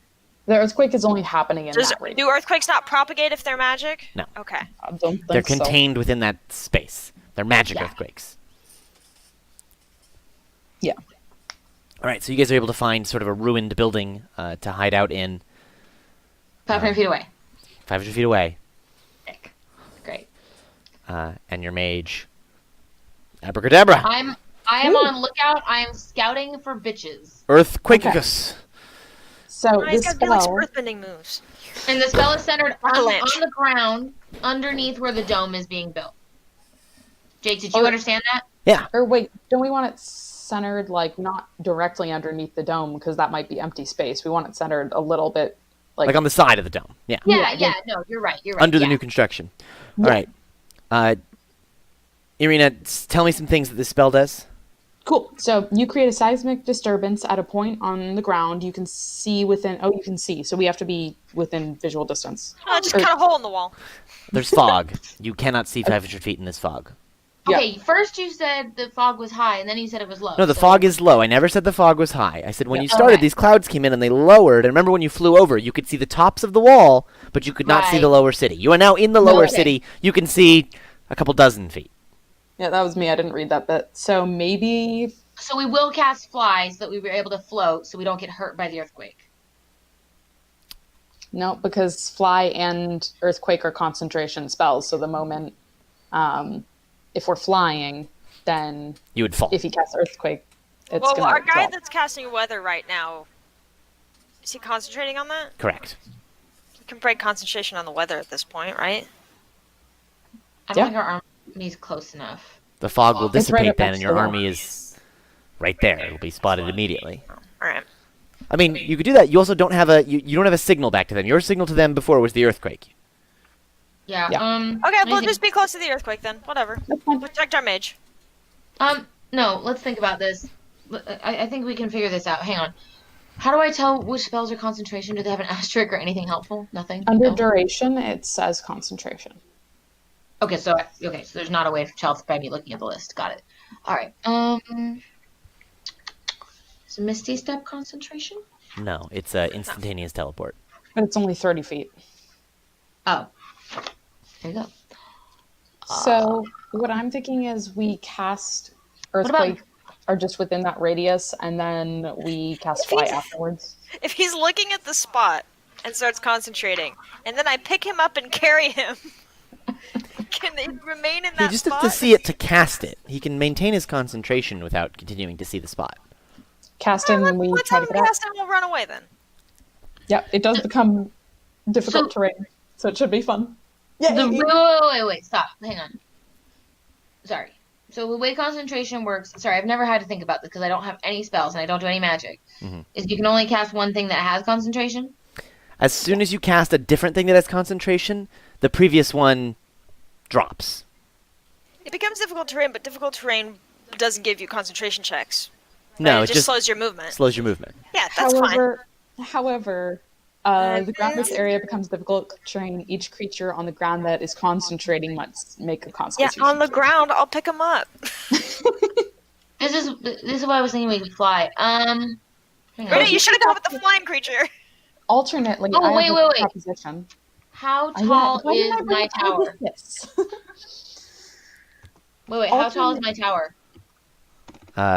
The earthquake is only happening in Do that radius. earthquakes not propagate if they're magic? No. Okay. I don't think They're so. contained within that space. They're magic Yeah. earthquakes. Yeah. All right, so you guys are able to find sort of a ruined building to hide out in 500 feet away. 500 feet away. Sick. Great. And your mage, Abracadabra. I am on lookout. I am scouting for bitches. Earthquakicus. So Oh, he's this got to do like some spell, earthbending moves. And the spell is centered on Avalanche. the ground underneath where the dome is being built. Jake, did you understand that? Yeah. or wait, don't we want it centered like not directly underneath the dome because that might be empty space. We want it centered a little bit Like on the side of the dome. Yeah. Yeah, no, you're right. Under the yeah. new construction. All right. Irina, tell me some things that this spell does. Cool. So you create a seismic disturbance at a point on the ground. You can see within. Oh, you can see. So we have to be within visual distance. Just cut a hole in the wall. There's fog. You cannot see 500 feet in this fog. Okay, first you said the fog was high, and then you said it was low. No, the so- fog is low. I never said the fog was high. I said when Yeah. you started, Okay. these clouds came in and they lowered. And remember when you flew over, you could see the tops of the wall, but you could not see Right. the lower city. You are now in the lower Okay. city. You can see a couple dozen feet. Yeah, that was me. I didn't read that bit. So maybe. So we will cast fly so that we were able to float so we don't get hurt by the earthquake. No, because fly and earthquake are concentration spells. So the moment, if we're flying, then You would fall. if he casts earthquake, it's Well, gonna our guy drop. that's casting weather right now, is he concentrating on that? Correct. We can break concentration on the weather at this point, right? I don't Yeah. think our army's close enough. The fog will It's right dissipate up then, next and to your the wall. army is right there. It'll be spotted immediately. All right. I mean, you could do that. You also don't have you don't have a signal back to them. Your signal to them before was the earthquake. Yeah. Yeah. Okay, let me we'll think. just be close to the earthquake then. Whatever. That's fine. Protect our mage. No, let's think about this. I think we can figure this out. Hang on. How do I tell which spells are concentration? Do they have an asterisk or anything helpful? Nothing? Under No? duration, it says concentration. Okay, so there's not a way to tell by me looking at the list. Got it. All right. Is Misty Step concentration? No, it's a instantaneous teleport. But it's only 30 feet. Oh. There you go. So what I'm thinking is we cast about- earthquake are just within that radius, and then we cast fly afterwards. If he's looking at the spot and starts concentrating, and then I pick him up and carry him, can they remain in that You just spot? have to see it to cast it. He can maintain his concentration without continuing to see the spot. Cast it, and then we Let's try have to him get out. cast and we'll run away then. Yeah, it does become difficult So- terrain, so it should be fun. Wait, stop. Hang on. Sorry. So the way concentration works, sorry, I've never had to think about this because I don't have any spells and I don't do any magic, is you can only cast one thing that has concentration? As soon as you cast a different thing that has concentration, the previous one drops. It becomes difficult terrain, but difficult terrain doesn't give you concentration checks. No, Right? it It just slows your movement. slows your movement. Yeah, that's fine. However, the ground this area becomes difficult terrain. Each creature on the ground that is concentrating must make a Yeah, constitution. on the ground, I'll pick him up. This is what I was thinking we could fly. Hang on. Right, you should have gone with the flying creature. Alternately, Oh, I wait, have wait, a wait. proposition. How Yeah, tall why didn't is I bring my it out tower? with this? Wait, how tall is my tower?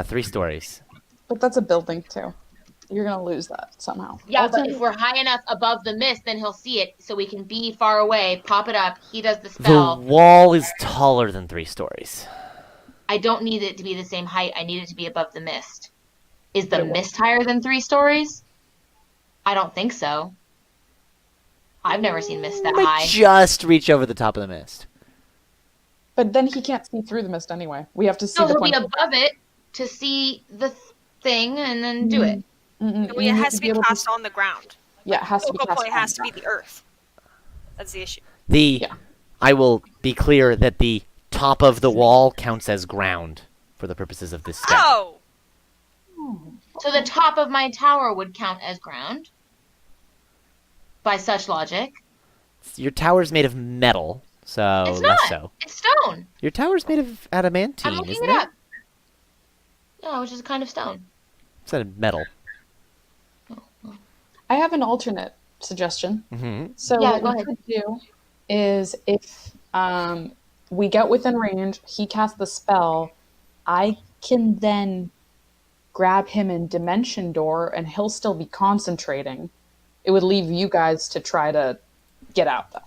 3 stories. But that's a building too. You're gonna lose that somehow. Yeah, but if we're high enough above the mist, then he'll see it, so we can be far away, pop it up, he does the The spell. wall is taller than 3 stories. I don't need it to be the same height, I need it to be above the mist. Is the But it won't. mist higher than 3 stories? I don't think so. I've never seen mist that Might high. just reach over the top of the mist. But then he can't see through the mist anyway. We have to see No, the he'll be point. above it to see the thing and then do it. It has to be cast on the ground. Yeah, it has to be Focal cast point on has to be ground. the Earth. That's the issue. Yeah. I will be clear that the top of the wall counts as ground for the purposes of this spell. Oh! So the top of my tower would count as ground. By such logic. Your tower's made of metal, so It's less not. so. It's stone. Your tower's made of adamantine, I'm looking isn't it it? up. Yeah, which is a kind of stone. It's out of metal. I have an alternate suggestion. Mm-hmm. So Yeah, what go we ahead. could do is if we get within range, he casts the spell, I can then grab him in Dimension Door and he'll still be concentrating. It would leave you guys to try to get out, though.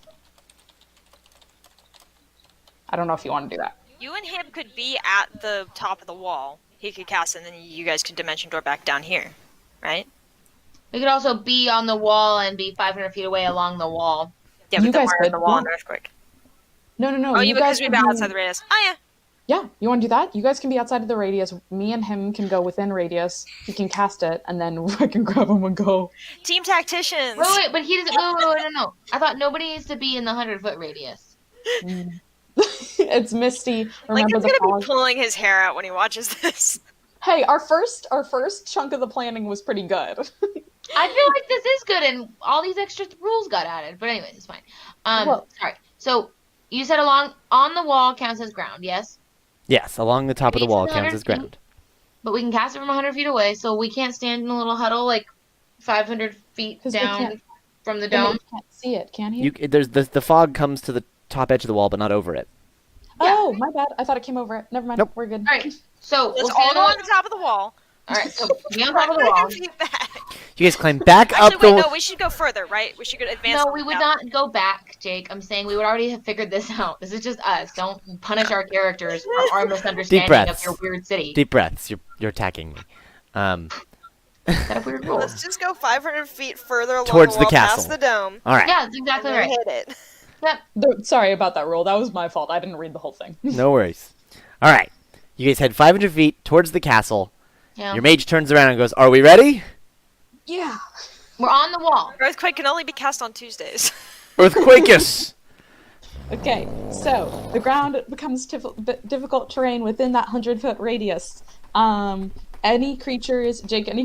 I don't know if you want to do that. You and him could be at the top of the wall. He could cast, and then you guys could dimension door back down here, right? We could also be on the wall and be 500 feet away along the wall. Yeah, You but then guys we're in could, the wall yeah. and earthquake. No. Oh, you because guys we'd can be be- outside the radius. Oh, yeah. Yeah, you want to do that? You guys can be outside of the radius. Me and him can go within radius. He can cast it, and then I can grab him and go. Team tacticians! Wait, but he doesn't. Wait, no. I thought nobody needs to be in the 100-foot radius. It's Misty. Remember Lincoln's the gonna fog. be pulling his hair out when he watches this. Hey, our first chunk of the planning was pretty good. I feel like this is good, and all these extra rules got added. But anyways, it's fine. Well- Sorry. So you said along on the wall counts as ground, yes? Yes, along the top of the Reach wall the counts 100 as ground. But we can cast it from 100 feet away, so we can't stand in a little huddle like 500 feet 'Cause we down can't- from the Then dome. he can't see it, can he? There's the fog comes to the top edge of the wall, but not over it. Oh, my bad. I thought it came over it. Never mind. Nope. We're good. All right. So Let's we'll all stand go on on the top of the wall. All right. So be on top of the wall. 100 feet back. You guys climb back up Actually, the. wait, no, we should go further, right? We should go advance. No, we would not go back, Jake. I'm saying we would already have figured this out. This is just us. Don't punish our characters for our misunderstanding of breaths. your weird city. Deep breaths. You're attacking me. Set up weird rules. Let's just go 500 feet further along Towards the the wall, castle. past the dome, All right. Yeah, that's exactly and then right. hit it. Yep. Sorry about that roll. That was my fault. I didn't read the whole thing. No worries. All right. You guys head 500 feet towards the castle. Yeah. Your mage turns around and goes, "Are we ready?" Yeah. We're on the wall. Earthquake can only be cast on Tuesdays. Earthquakus. Okay, so the ground becomes difficult terrain within that 100-foot radius. Any creatures with any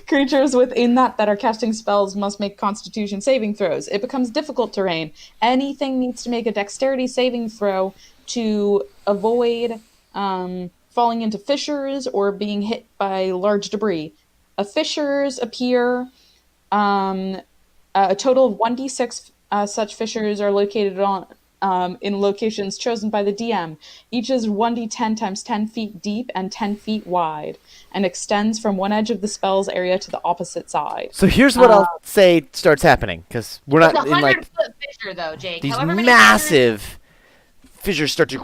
creatures within that are casting spells must make Constitution saving throws. It becomes difficult terrain. Anything needs to make a Dexterity saving throw to avoid falling into fissures or being hit by large debris. Fissures appear. A total of 1d6 such fissures are located in locations chosen by the DM. Each is 1d10 times 10 feet deep and 10 feet wide, and extends from one edge of the spell's area to the opposite side. So here's what I'll say starts happening, because we're It's not a in like 100-foot fissure, though, Jake. these However many massive fissures start to.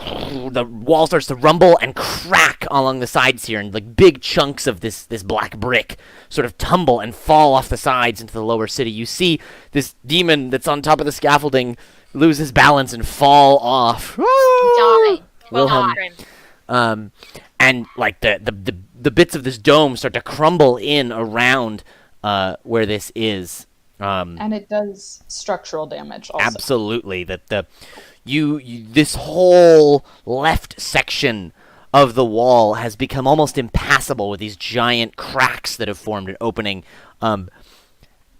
The wall starts to rumble and crack along the sides here, and like big chunks of this black brick sort of tumble and fall off the sides into the lower city. You see this demon that's on top of the scaffolding lose his balance and fall off. Die. Wilhelm. Die. And like the bits of this dome start to crumble in around where this is. And it does structural damage also. Absolutely. This whole left section of the wall has become almost impassable with these giant cracks that have formed an opening.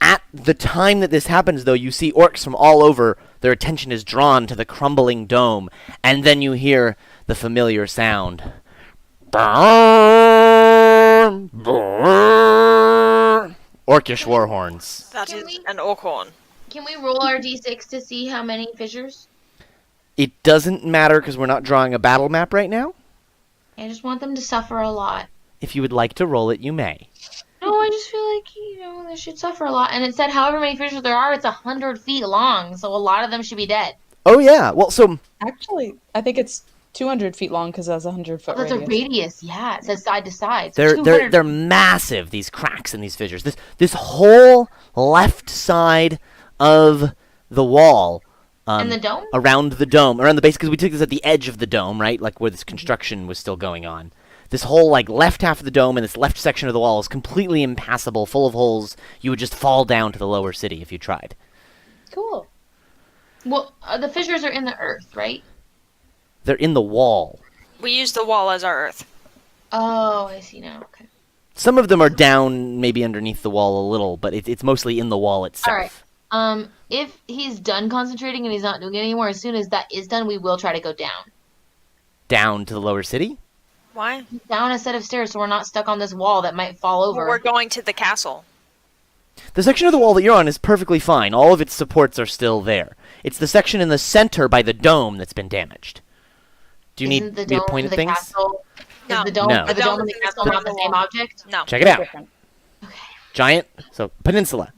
At the time that this happens, though, you see orcs from all over. Their attention is drawn to the crumbling dome, and then you hear the familiar sound. Orcish war horns. That Can is we- an orkhorn. Can we roll our d6 to see how many fissures? It doesn't matter because we're not drawing a battle map right now. I just want them to suffer a lot. If you would like to roll it, you may. No, I just feel like, they should suffer a lot. And it said however many fissures there are, it's 100 feet long, so a lot of them should be dead. Oh yeah. Well, so Actually, I think it's 200 feet long because it has a 100-foot Oh, that's radius. a radius, yeah. It says side to side. So they're 200 they're massive. These cracks and these fissures. This whole left side of the wall. And the dome? Around the dome, around the base, because we took this at the edge of the dome, right? Like where this construction was still going on. this whole like left half of the dome and this left section of the wall is completely impassable, full of holes. You would just fall down to the lower city if you tried. Cool. Well, the fissures are in the earth, right? They're in the wall. We use the wall as our earth. Oh, I see now. Okay. Some of them are down, maybe underneath the wall a little, but it's mostly in the wall itself. All right. If he's done concentrating and he's not doing it anymore, as soon as that is done, we will try to go down. Down to the lower city? Why? Down a set of stairs so we're not stuck on this wall that might fall over. We're going to the castle. The section of the wall that you're on is perfectly fine. All of its supports are still there. It's the section in the center by the dome that's been damaged. Do you Isn't the need me to dome point to at the things? castle? No. Is the dome, No. are the dome and the castle not the same object? No. Check it out. Different. So peninsula.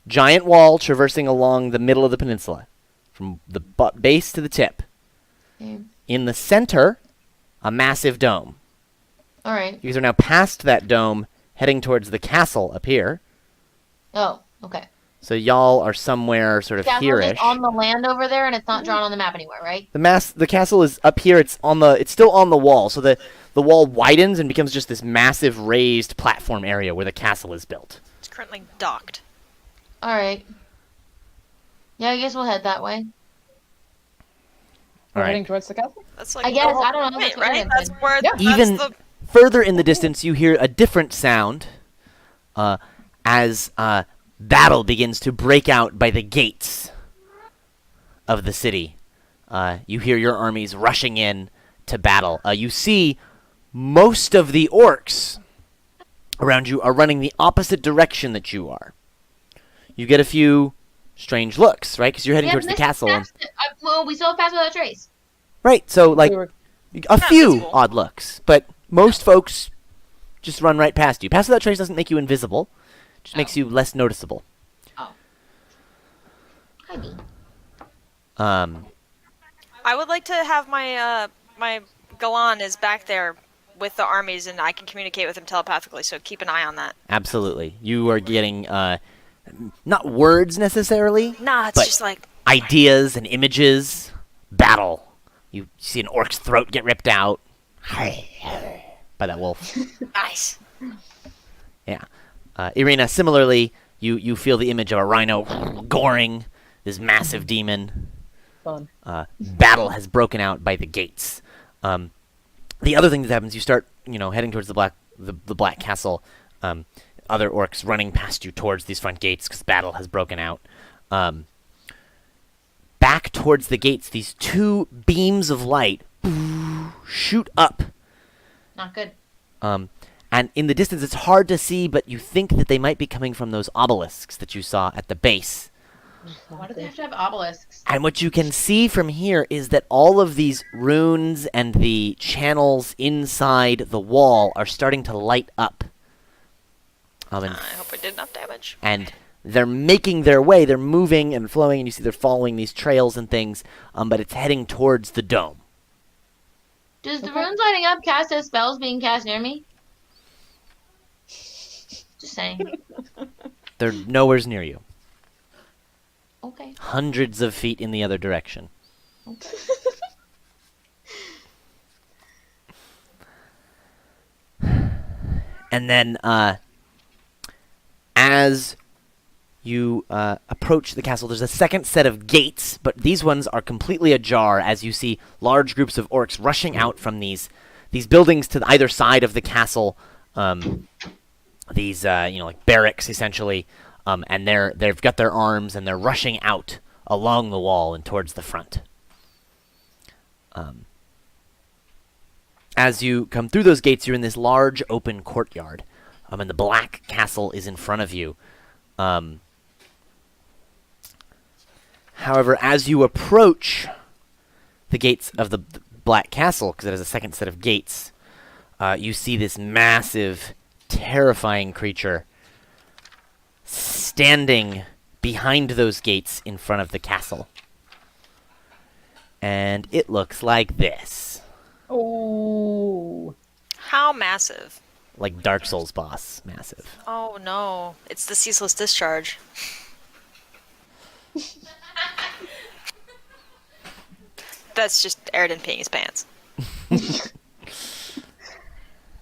Giant wall traversing along the middle of the peninsula. From the base to the tip. Okay. In the center, a massive dome. All right. You guys are now past that dome, heading towards the castle up here. Oh, okay. So y'all are somewhere sort of Castle here-ish. is on the land over there, and it's not drawn on the map anywhere, right? The castle is up here. It's still on the wall. So the wall widens and becomes just this massive raised platform area where the castle is built. It's currently docked. All right. Yeah, I guess we'll head that way. We're All right. heading towards the castle? That's like I guess, the whole I don't know, point, that's what right? I'm That's thinking. where Yeah. Even that's the further in the distance, you hear a different sound as battle begins to break out by the gates of the city. You hear your armies rushing in to battle. You see most of the orcs around you are running the opposite direction that you are. You get a few strange looks, right? Because you're heading towards the castle. Well, we still have passed without a trace. Right, so like We were- a few visible. odd looks, but most folks just run right past you. Pass without trace doesn't make you invisible, just makes you less noticeable. Oh. Heidi. I would like to have my my Galan is back there with the armies, and I can communicate with him telepathically. So keep an eye on that. Absolutely, you are getting not words necessarily, Nah, it's But- just like ideas and images. Battle. You see an orc's throat get ripped out by that wolf. nice. Yeah. Irina, similarly, you feel the image of a rhino goring this massive demon. Fun. Battle has broken out by the gates. The other thing that happens, you start, heading towards the Black Castle. Other orcs running past you towards these front gates because battle has broken out. Back towards the gates, these two beams of light shoot up. Not good. And in the distance, it's hard to see, but you think that they might be coming from those obelisks that you saw at the base. Why do they have to have obelisks? And what you can see from here is that all of these runes and the channels inside the wall are starting to light up. I hope I did enough damage. And they're making their way, they're moving and flowing, and you see they're following these trails and things, but it's heading towards the dome. Does the runes lighting up cast as spells being cast near me? Just saying. They're nowhere near you. Okay. Hundreds of feet in the other direction. Okay. And then, as you approach the castle, there's a second set of gates, but these ones are completely ajar as you see large groups of orcs rushing out from these buildings to either side of the castle. These, like barracks, essentially. And they've got their arms, and they're rushing out along the wall and towards the front. As you come through those gates, you're in this large open courtyard, and the Black Castle is in front of you. However, as you approach the gates of the Black Castle, because it has a second set of gates, you see this massive, terrifying creature standing behind those gates in front of the castle. And it looks like this. Oh. How massive? Like Dark Souls boss, massive. Oh no, it's the ceaseless discharge. That's just Aridin peeing his pants.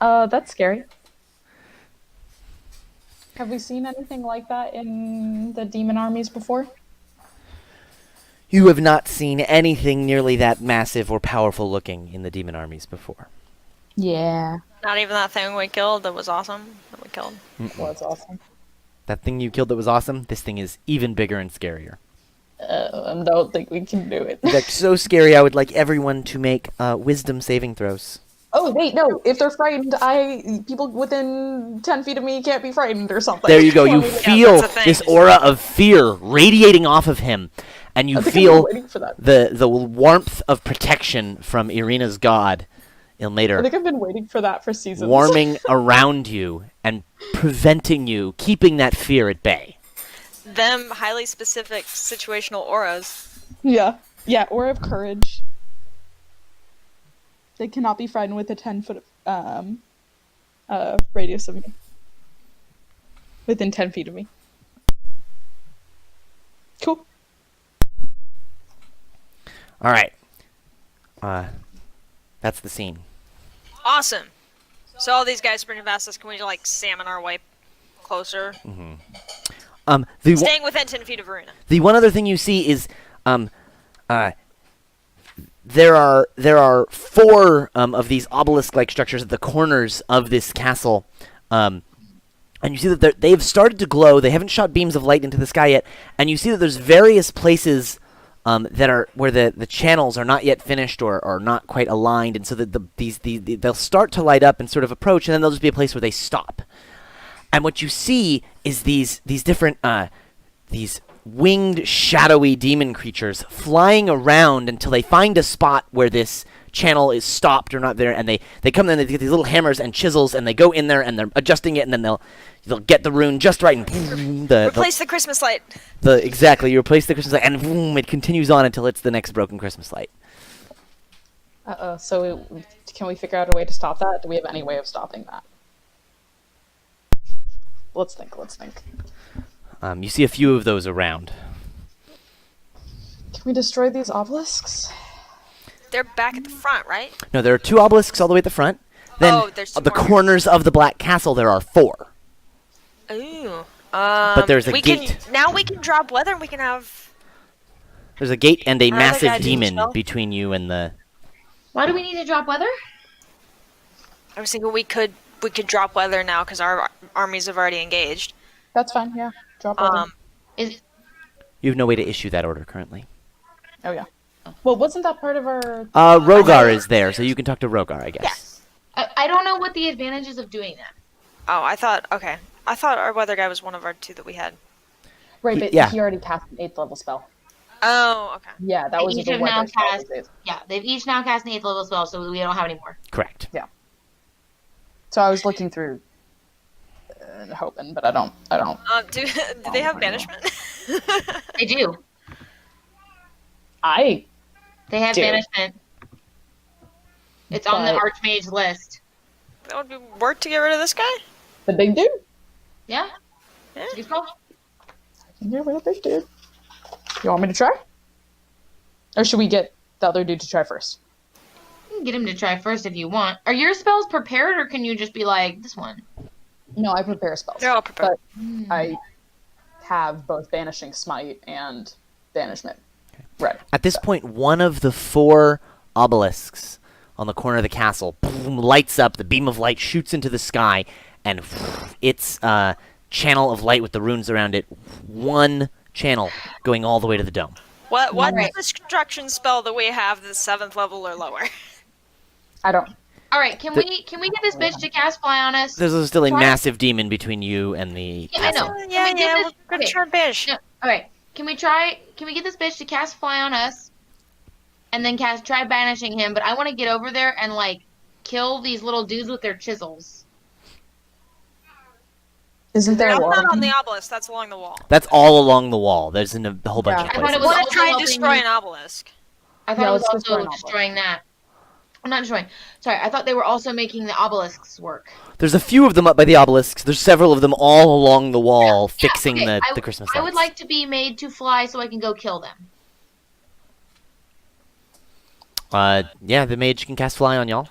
That's scary. Have we seen anything like that in the demon armies before? You have not seen anything nearly that massive or powerful looking in the demon armies before. Yeah. Not even that thing we killed that was awesome. That we killed. Well, that's awesome. That thing you killed that was awesome, this thing is even bigger and scarier. I don't think we can do it. That's so scary, I would like everyone to make wisdom saving throws. Oh, wait, no. If they're frightened, people within 10 feet of me can't be frightened or something. There you go. You Yeah, feel that's the thing. this aura of fear radiating off of him, and you I think I've feel been waiting for that. the warmth of protection from Irina's god, I Ilmater, think I've been waiting for that for seasons. warming around you and preventing you, keeping that fear at bay. Them highly specific situational auras. Yeah. Yeah, or of courage. They cannot be frightened with a 10-foot radius of me. Within 10 feet of me. Cool. All right. That's the scene. Awesome. So all these guys sprinting past us, can we like salmon our way closer? Staying within 10 feet of Arena. The one other thing you see is there are four of these obelisk-like structures at the corners of this castle, and you see that they've started to glow. They haven't shot beams of light into the sky yet, and you see that there's various places that are where the channels are not yet finished or not quite aligned, and so that they'll start to light up and sort of approach, and then there'll just be a place where they stop. And what you see is these different these winged, shadowy demon creatures flying around until they find a spot where this channel is stopped or not there, and they come in and they get these little hammers and chisels, and they go in there and they're adjusting it, and then they'll get the rune just right, and boom, Replace the Christmas light. exactly, you replace the Christmas light, and boom, it continues on until it's the next broken Christmas light. So can we figure out a way to stop that? Do we have any way of stopping that? Let's think. You see a few of those around. Can we destroy these obelisks? They're back at the front, right? No, there are two obelisks all the way at the front. Then there's the two more. corners of the Black Castle, there are four. Ooh. But there's a gate. Now we can drop weather and we can have... There's a gate and a Another guy massive doing demon spell? between you and the... Why do we need to drop weather? I was thinking we could drop weather now because our armies have already engaged. That's fine, yeah. Drop it. Is You have no way to issue that order currently. Oh, yeah. Well, wasn't that part of our... Rogar is there, so you can talk to Rogar, I guess. I don't know what the advantages of doing that. Oh, I thought our weather guy was one of our two that we had. Right, but Yeah. he already cast an 8th level spell. Oh, okay. Yeah, that They was each the have weather now spell. cast. Yeah, they've each now cast an 8th level spell, so we don't have any more. Correct. So I was looking through and hoping, but I don't. Do they have banishment? They do. I They have do. banishment. It's on the But- Archmage list. That would be work to get rid of this guy? The big dude? Yeah. Yeah. It's a good call. Yeah, we're the big dude. You want me to try? Or should we get the other dude to try first? You can get him to try first if you want. Are your spells prepared, or can you just be like, this one? No, I prepare spells. They're all prepared. But I have both Banishing Smite and Banishment. Right. At this point, one of the four obelisks on the corner of the castle boom, lights up. The beam of light shoots into the sky, and its channel of light with the runes around it, one channel going all the way to the dome. What's Alright. the destruction spell that we have that's 7th level or lower? I don't. All right, can we get this bitch to cast fly on us? There's still a Try- massive demon between you and the Yeah, I castle. know. Yeah, Can we get we're this- gonna okay. try and banish. No, all right. Can we get this bitch to cast fly on us, and then try banishing him? But I want to get over there and like kill these little dudes with their chisels. Isn't there a That's wall? not on the obelisk, that's along the wall. That's all along the wall. There's a whole bunch Yeah. of I thought places. it I was want also to try and helping- destroy an obelisk. I thought Yeah, it was let's destroy also an obelisk. destroying that. I'm not destroying. Sorry, I thought they were also making the obelisks work. There's a few of them up by the obelisks. There's several of them all along the wall, Yeah, fixing okay, the Christmas I lights. would like to be made to fly so I can go kill them. Yeah, the mage can cast fly on y'all.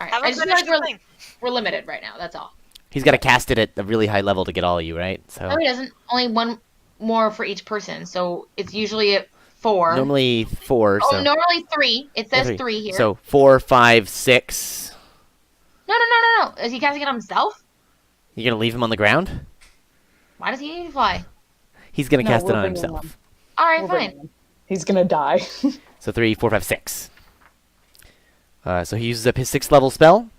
All right. Have I him just feel finish like the thing. we're limited right now. That's all. He's got to cast it at a really high level to get all of you, right? So No, he doesn't. Only one more for each person. So it's usually at 4. normally 4. So Normally 3. It says three. 3 here. So 4, 5, 6. No. Is he casting it on himself? You gonna leave him on the ground? Why does he need to fly? He's gonna No, cast it we're on bringing himself. him. All right, We're fine. bringing him. He's gonna die. So 3, 4, 5, 6. So he uses up his 6th level spell.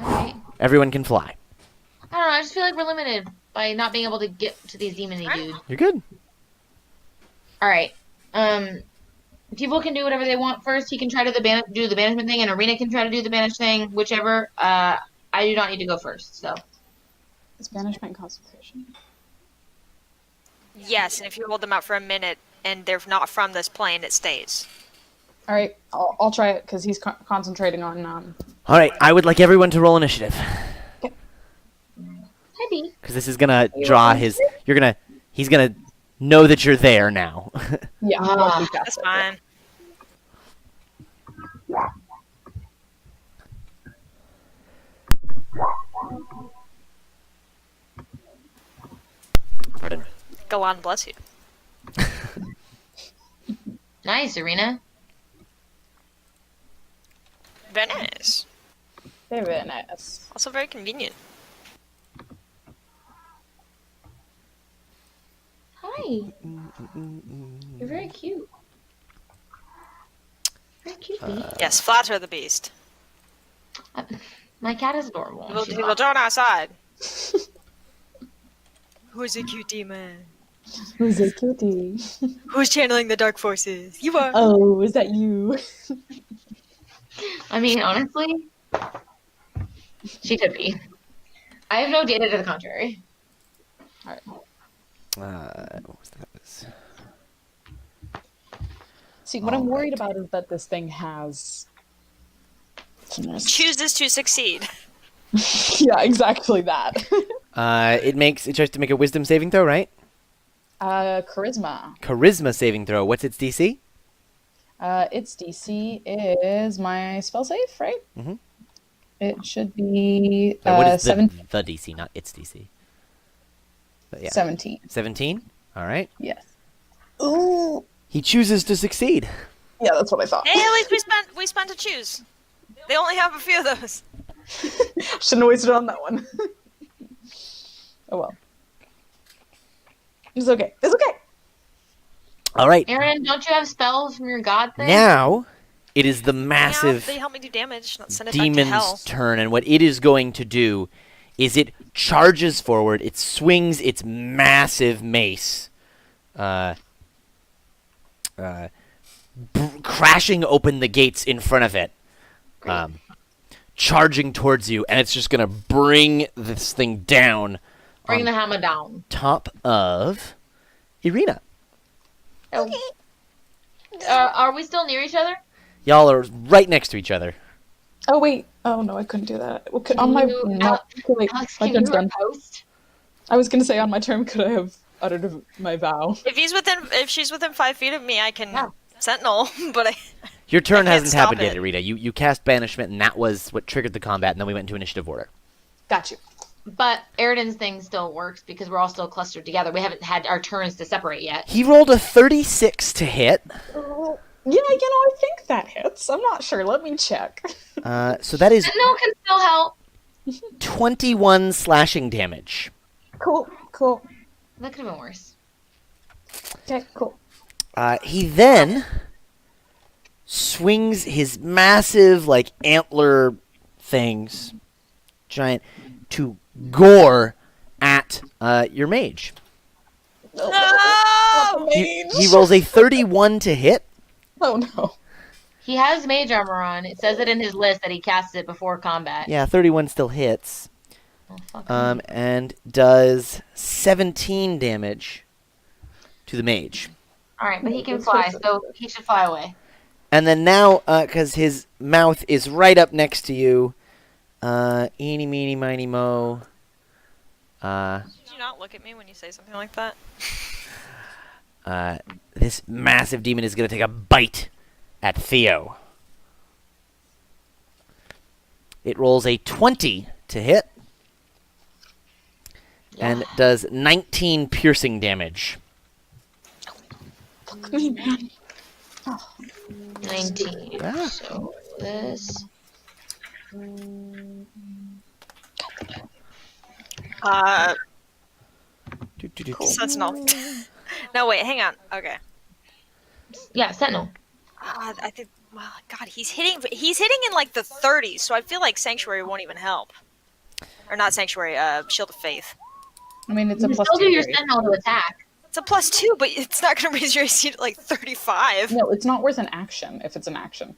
All right. Everyone can fly. I don't know. I just feel like we're limited by not being able to get to these demony dudes. You're good. All right. People can do whatever they want first. He can try to do the banishment thing, and Arena can try to do the banish thing. Whichever. I do not need to go first. So. Is banishment concentration? Yes, and if you hold them out for a minute and they're not from this plane, it stays. All right, I'll try it because he's concentrating on. All right, I would like everyone to roll initiative Heavy. because this is gonna draw his. He's gonna know that you're there now. Yeah, Ah, once we cast That's it. fine. Pardon. God bless you. Nice, Arena. Very nice. Very nice. Also very convenient. Hi. You're very cute. Very cute. Yes, flatter the beast. My cat is adorable. She's He will join our side. Who's a cute demon? Who's a cutie? Who's channeling the dark forces? You are. Oh, is that you? I mean, honestly, she could be. I have no data to the contrary. All right. What was that? See, what I'm worried about is that this thing has. Chooses to succeed. Yeah, exactly that. It tries to make a wisdom saving throw, right? Charisma. Charisma saving throw. What's its DC? Its DC is my spell save, right? Mhm. It should be What is the 17. DC, not its DC? But yeah. 17. 17? All right. Yes. Ooh. He chooses to succeed. Yeah, that's what I thought. Hey, at least we spent to choose. They only have a few of those. Shouldn't have wasted on that one. Oh well. It's okay. It's okay. All right. Aaron, don't you have spells from your god thing? Now, it is the Yeah, massive they help me do damage, not send it back to hell. demon's turn, and what it is going to do is it charges forward, it swings its massive mace, crashing open the gates in front of it, charging towards you, and it's just going to bring this thing down Bring on the hammer down. top of Irina. Okay. Are we still near each other? Y'all are right next to each other. Oh wait. Oh no, I couldn't do that. Okay, on my no. Wait, Alex, my can you turn's done. post? I was gonna say on my turn, could I have uttered my vow? If she's within 5 feet of me, I can Yeah. sentinel. But Your turn I can't hasn't stop happened yet, it. Irina. You cast banishment, and that was what triggered the combat, and then we went into initiative order. Got you. But Eridan's thing still works because we're all still clustered together. We haven't had our turns to separate yet. He rolled a 36 to hit. Yeah, I think that hits. I'm not sure. Let me check. So that is Sentinel can still help. 21 slashing damage. Cool. That could have been worse. Okay, cool. He then swings his massive, antler things, giant, to gore at your mage. no! He rolls a 31 to hit. Oh no. He has mage armor on. It says it in his list that he casts it before combat. Yeah, 31 still hits. Oh, fuck. And does 17 damage to the mage. Alright, but he can fly, so he should fly away. And then now, because his mouth is right up next to you, eeny, meeny, miny, mo. Did you not look at me when you say something like that? This massive demon is going to take a bite at Theo. It rolls a 20 to hit. And does 19 piercing damage. 19. Ah. So this. Sentinel. No, wait, hang on. Okay. Yeah, Sentinel. I think. Well, God, he's hitting in like the 30s, so I feel like Sanctuary won't even help. Or not Sanctuary. Shield of Faith. I mean, it's You a can plus still 2. do your right? Sentinel to attack. It's a +2, but it's not going to raise your AC to like 35. No, it's not worth an action if it's an action.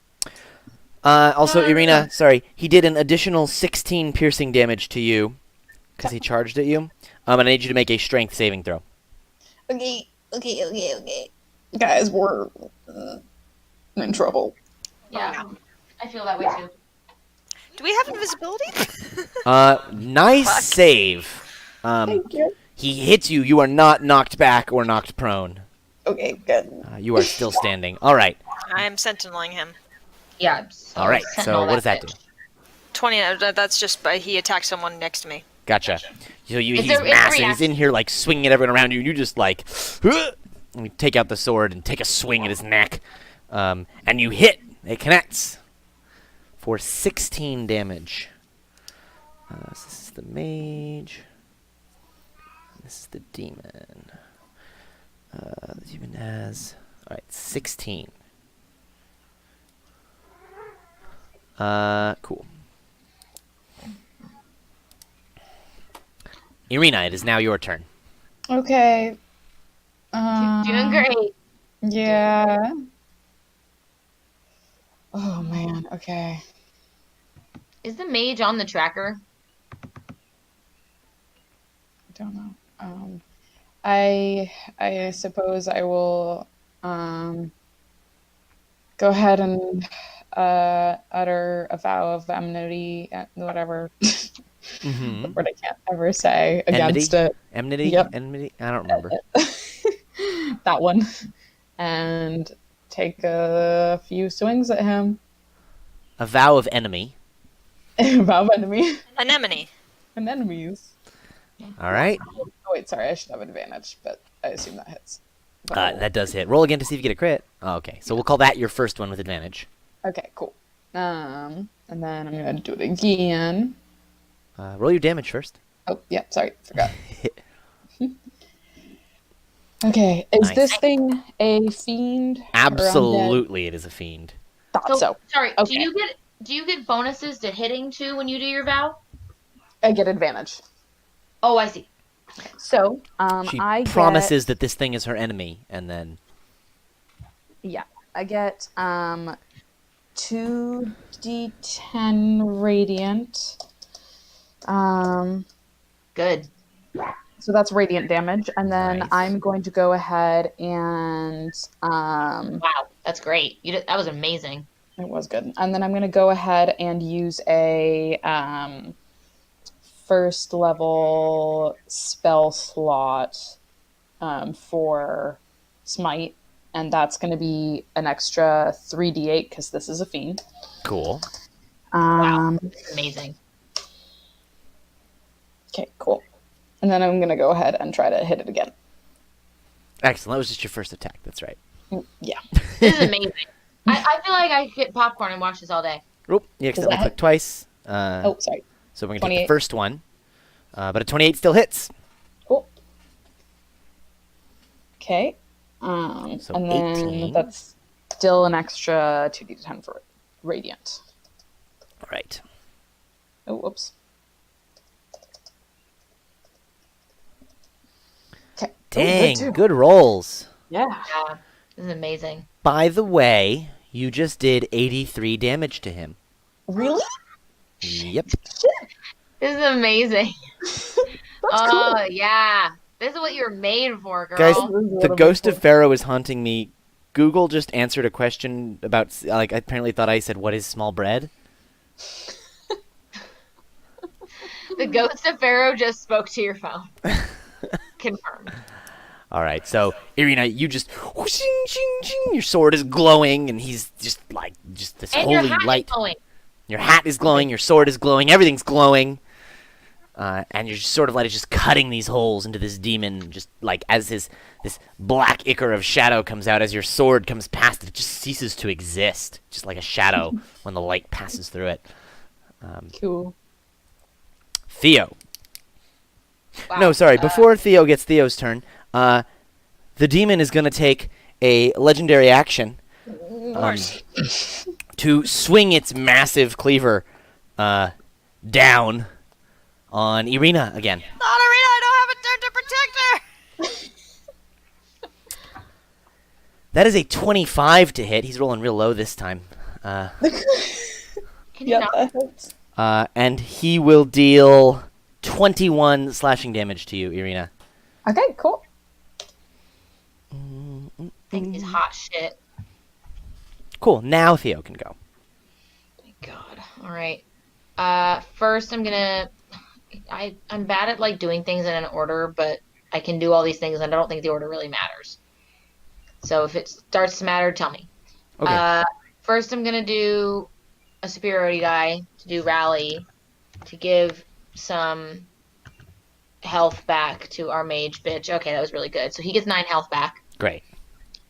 Also, Irina, sorry, he did an additional 16 piercing damage to you because he charged at you. And I need you to make a strength saving throw. Okay. Guys, we're in trouble. Yeah. I feel that way too. Do we have invisibility? Nice Fuck. save. Thank you. He hits you. You are not knocked back or knocked prone. Okay, good. You are still standing. All right. I am sentineling him. Yeah. So All right. So Sentinel what does that do? bitch. 20. That's just he attacked someone next to me. Gotcha. So he's It's a massive. He's reaction. in here like swinging at everyone around you. And you just like, and you take out the sword and take a swing at his neck, and you hit. It connects for 16 damage. So this is the mage. This is the demon. The demon has all right 16. Cool. Irina, it is now your turn. Okay. Doing great. Yeah. Oh, man. Okay. Is the mage on the tracker? I don't know. I suppose I will go ahead and utter a vow of enmity, whatever Mm-hmm. word I can't ever say against it. Enmity? Yep. Enmity? I don't remember. That one. And take a few swings at him. A vow of enemy. Vow of enemy. Anemone. And enemies. All right. Oh, wait, sorry, I should have advantage, but I assume that hits. That does hit. Roll again to see if you get a crit. Oh, okay. So we'll call that your first one with advantage. Okay, cool. And then I'm gonna do it again. Roll your damage first. Oh, yeah, sorry, forgot. Okay, is Nice. this thing a fiend? or undead? Absolutely, it is a fiend. Thought so. Sorry. Okay. Do you get bonuses to hitting too when you do your vow? I get advantage. Oh, I see. So, She I promises that this thing is her enemy, and then I get 2d10 radiant. Good. So that's radiant damage, and then Nice. I'm going to go ahead and Wow, that's great. That was amazing. it was good. And then I'm going to go ahead and use a first level spell slot for smite, and that's going to be an extra 3d8 because this is a fiend. cool. Amazing. Okay, cool. And then I'm going to go ahead and try to hit it again. Excellent. That was just your first attack. That's right. Yeah. This is amazing. I feel like I could get popcorn and watch this all day. Oop, you accidentally clicked twice. Oh, sorry. So we're going to take the 28. first one. But a 28 still hits. Cool. Okay. So and then 18. that's still an extra 2d10 for radiant. All right. Oh, whoops. Okay. Dang, too. good rolls. Yeah. Yeah, this is amazing. By the way, you just did 83 damage to him. Really? Yep. This is amazing. That's Oh, cool. yeah. This is what you're made for, girl. Guys, This is a the little ghost bit of Pharaoh is haunting me. Google just answered a question about, like, I apparently thought I said, what is small bread? The ghost of Pharaoh just spoke to your phone. Confirmed. All right, so Irina, you just whooshing, shing, shing, your sword is glowing, and he's just like this And your holy hat is light. glowing. Your hat is glowing, your sword is glowing, everything's glowing. And you're just sort of like just cutting these holes into this demon, just like as this black ichor of shadow comes out, as your sword comes past it, it just ceases to exist, just like a shadow when the light passes through it. Cool. Theo. Wow. No, sorry. Before Theo gets Theo's turn, the demon is going to take a legendary action to swing its massive cleaver down on Irina again. Not Arena, I don't have a turn to protect her! That is a 25 to hit. He's rolling real low this time. Can you not? that hurts. And he will deal 21 slashing damage to you, Irina. Okay, cool. Think he's hot shit. Cool. Now Theo can go. Thank God. All right. First, I'm bad at like doing things in an order, but I can do all these things, and I don't think the order really matters. So if it starts to matter, tell me. Okay. First, I'm gonna do a superiority die to do rally to give some health back to our mage bitch. Okay, that was really good. So he gets 9 health back. Great.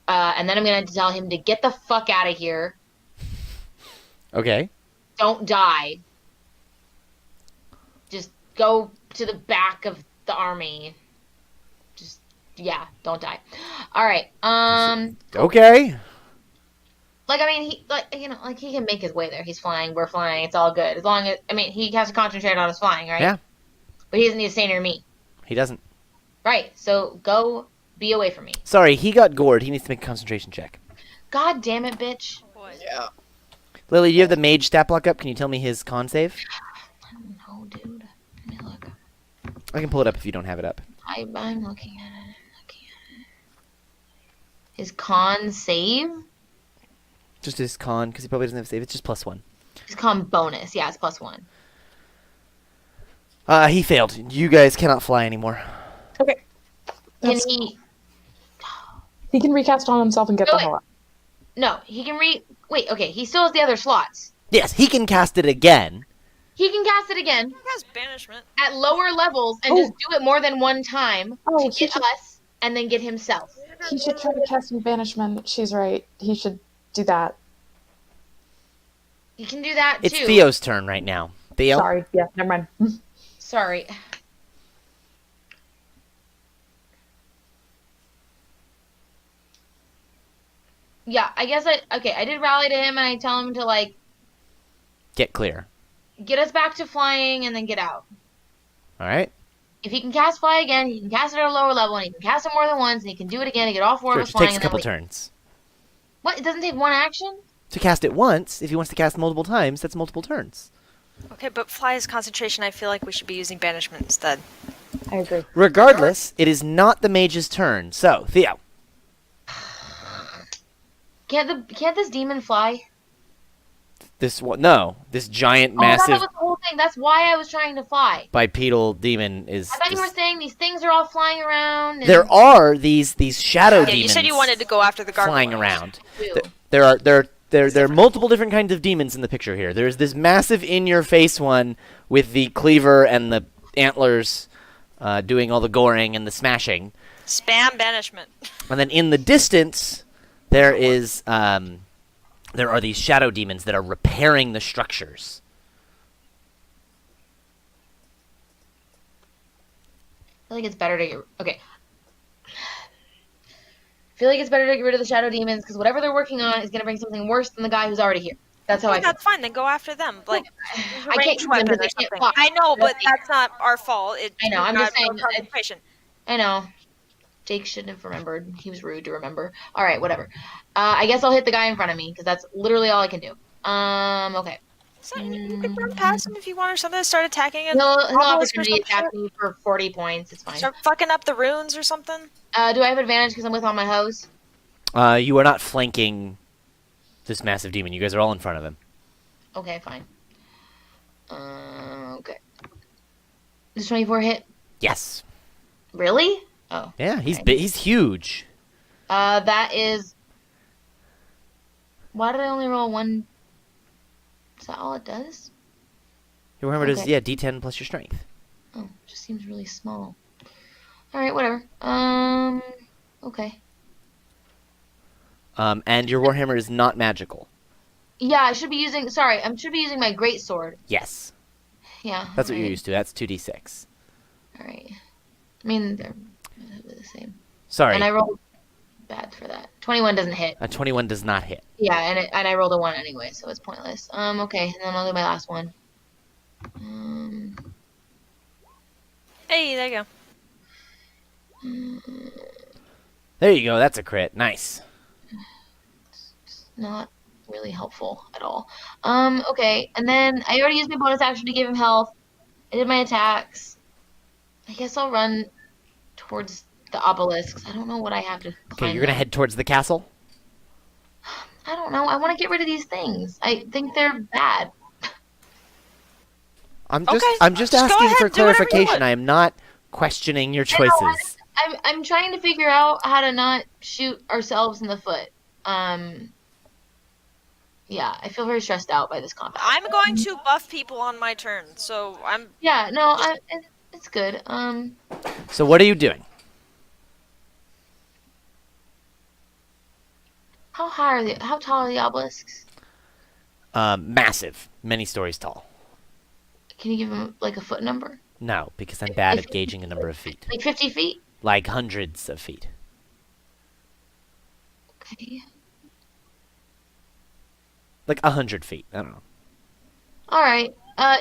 And then I'm gonna tell him to get the fuck out of here. Okay. Don't die. Just go to the back of the army. Just don't die. All right. Okay. Like I mean, he can make his way there. He's flying. We're flying. It's all good. As long as he has to concentrate on his flying, right? Yeah. But he doesn't need to stay near me. He doesn't. Right. So go be away from me. Sorry, he got gored. He needs to make a concentration check. God damn it, bitch. Boy. Yeah. Lily, do you have the mage stat block up? Can you tell me his con save? No, dude. Let me look. I can pull it up if you don't have it up. I'm looking at it. His con save? Just his con, because he probably doesn't have save. It's just +1. His con bonus. Yeah, it's +1. He failed. You guys cannot fly anymore. Okay. Can That's- he? He can recast on himself and get No, the wait. hell out. No, he can Wait, okay. He still has the other slots. Yes, he can cast it again. He can cast it again He has banishment. at lower levels and just do it more than one time Oh, to get us and then get himself. He should try to cast some banishment. She's right. He should do that. He can do that It's too. Theo's turn right now. Theo? Sorry. Yeah, never mind. Sorry. Yeah, I guess I did rally to him and I tell him to like Get clear. get us back to flying and then get out. Alright? If he can cast fly again, he can cast it at a lower level and he can cast it more than once and he can do it again to get all 4 Sure, of it us just flying. takes a And then couple we- turns. What? It doesn't take one action? To cast it once, if he wants to cast multiple times, that's multiple turns. Okay, but fly is concentration. I feel like we should be using banishment instead. I agree. Regardless, it is not the mage's turn. So, Theo. Can't this demon fly? This one, no. This giant, Oh, I thought that massive was the whole thing. That's why I was trying to fly. bipedal demon is. I thought you were saying these things are all flying around. And There are these shadow Yeah, demons. you said you wanted to go after the gargoyle. flying around. Ew. There are multiple different kinds of demons in the picture here. There's this massive in-your-face one with the cleaver and the antlers doing all the goring and the smashing. Spam banishment. And then in the distance, there are these shadow demons that are repairing the structures. I feel like it's better to get okay. I feel like it's better to get rid of the shadow demons because whatever they're working on is going to bring something worse than the guy who's already here. That's how I Okay, feel. that's fine. Then go after them. Like, I can't use them weapon because or they can't something. fly. I know, but That's- that's not our fault. I know, I'm just saying, concentration. I know. Jake shouldn't have remembered. He was rude to remember. All right, whatever. I guess I'll hit the guy in front of me because that's literally all I can do. Okay. So you could run past him if you want or something. Start attacking it. He'll Obelisk or opportunity some attack shit. me for 40 points. It's fine. Start fucking up the runes or something. Do I have advantage because I'm with all my hoes? You are not flanking this massive demon. You guys are all in front of him. Okay, fine. Okay. Does 24 hit? Yes. Really? Oh. Yeah, he's Okay. he's huge. That is. Why did I only roll 1 Is that all it does? Your Warhammer does, Okay. yeah, D10 plus your strength. Oh, it just seems really small. Alright, whatever. Okay. And your Warhammer is not magical. Yeah, I should be using, sorry, I should be using my greatsword. Yes. Yeah. That's what you're used to. That's 2d6. Alright. I mean, they're the same. Sorry. And I rolled bad for that. 21 doesn't hit. A 21 does not hit. Yeah, and I rolled a 1 anyway, so it's pointless. Okay, and then I'll do my last one. Hey, there you go. There you go. That's a crit. Nice. It's not really helpful at all. Okay, and then I already used my bonus action to give him health. I did my attacks. I guess I'll run towards the obelisks. I don't know what I have to Okay, climb you're going to now. head towards the castle? I don't know. I want to get rid of these things. I think they're bad. I'm Okay, just just go asking ahead, for do whatever you clarification. want. I am not questioning your I know, choices. I'm trying to figure out how to not shoot ourselves in the foot. Yeah, I feel very stressed out by this combat. I'm going to buff people on my turn, so I'm. Yeah, no, it's good. So what are you doing? How tall are the obelisks? Massive. Many stories tall. Can you give them like a foot number? No, because I'm bad at gauging the number of feet. Like 50 feet? Like hundreds of feet. Okay. Like 100 feet. I don't know. Alright.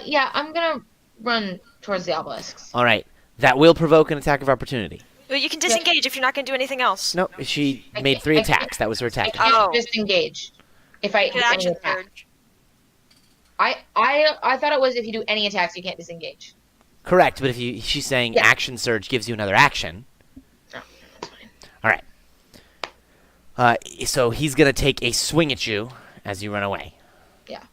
Yeah, I'm gonna run towards the obelisks. All right. That will provoke an attack of opportunity. Well, you can disengage if you're not going to do anything else. No, she made can't- 3 I can't- attacks. That was her I attack. can't Oh. disengage if I Get do any action attack. surge. I thought it was if you do any attacks, you can't disengage. Correct, but if she's saying Yeah. action surge gives you another action. Oh, that's fine. All right. So he's gonna take a swing at you as you run away. Yeah.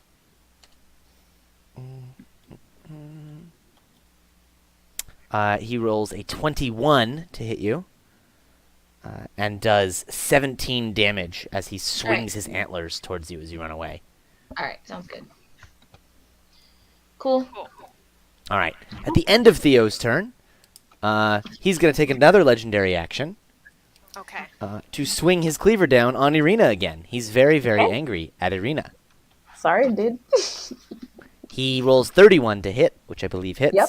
He rolls a 21 to hit you, and does 17 damage as he swings his antlers towards you as you run away. Alright, sounds good. Cool. All right. At the end of Theo's turn, he's gonna take another legendary action Okay. to swing his cleaver down on Irina again. He's very, very Okay. angry at Irina. Sorry, dude. He rolls 31 to hit, which I believe hits. Yep.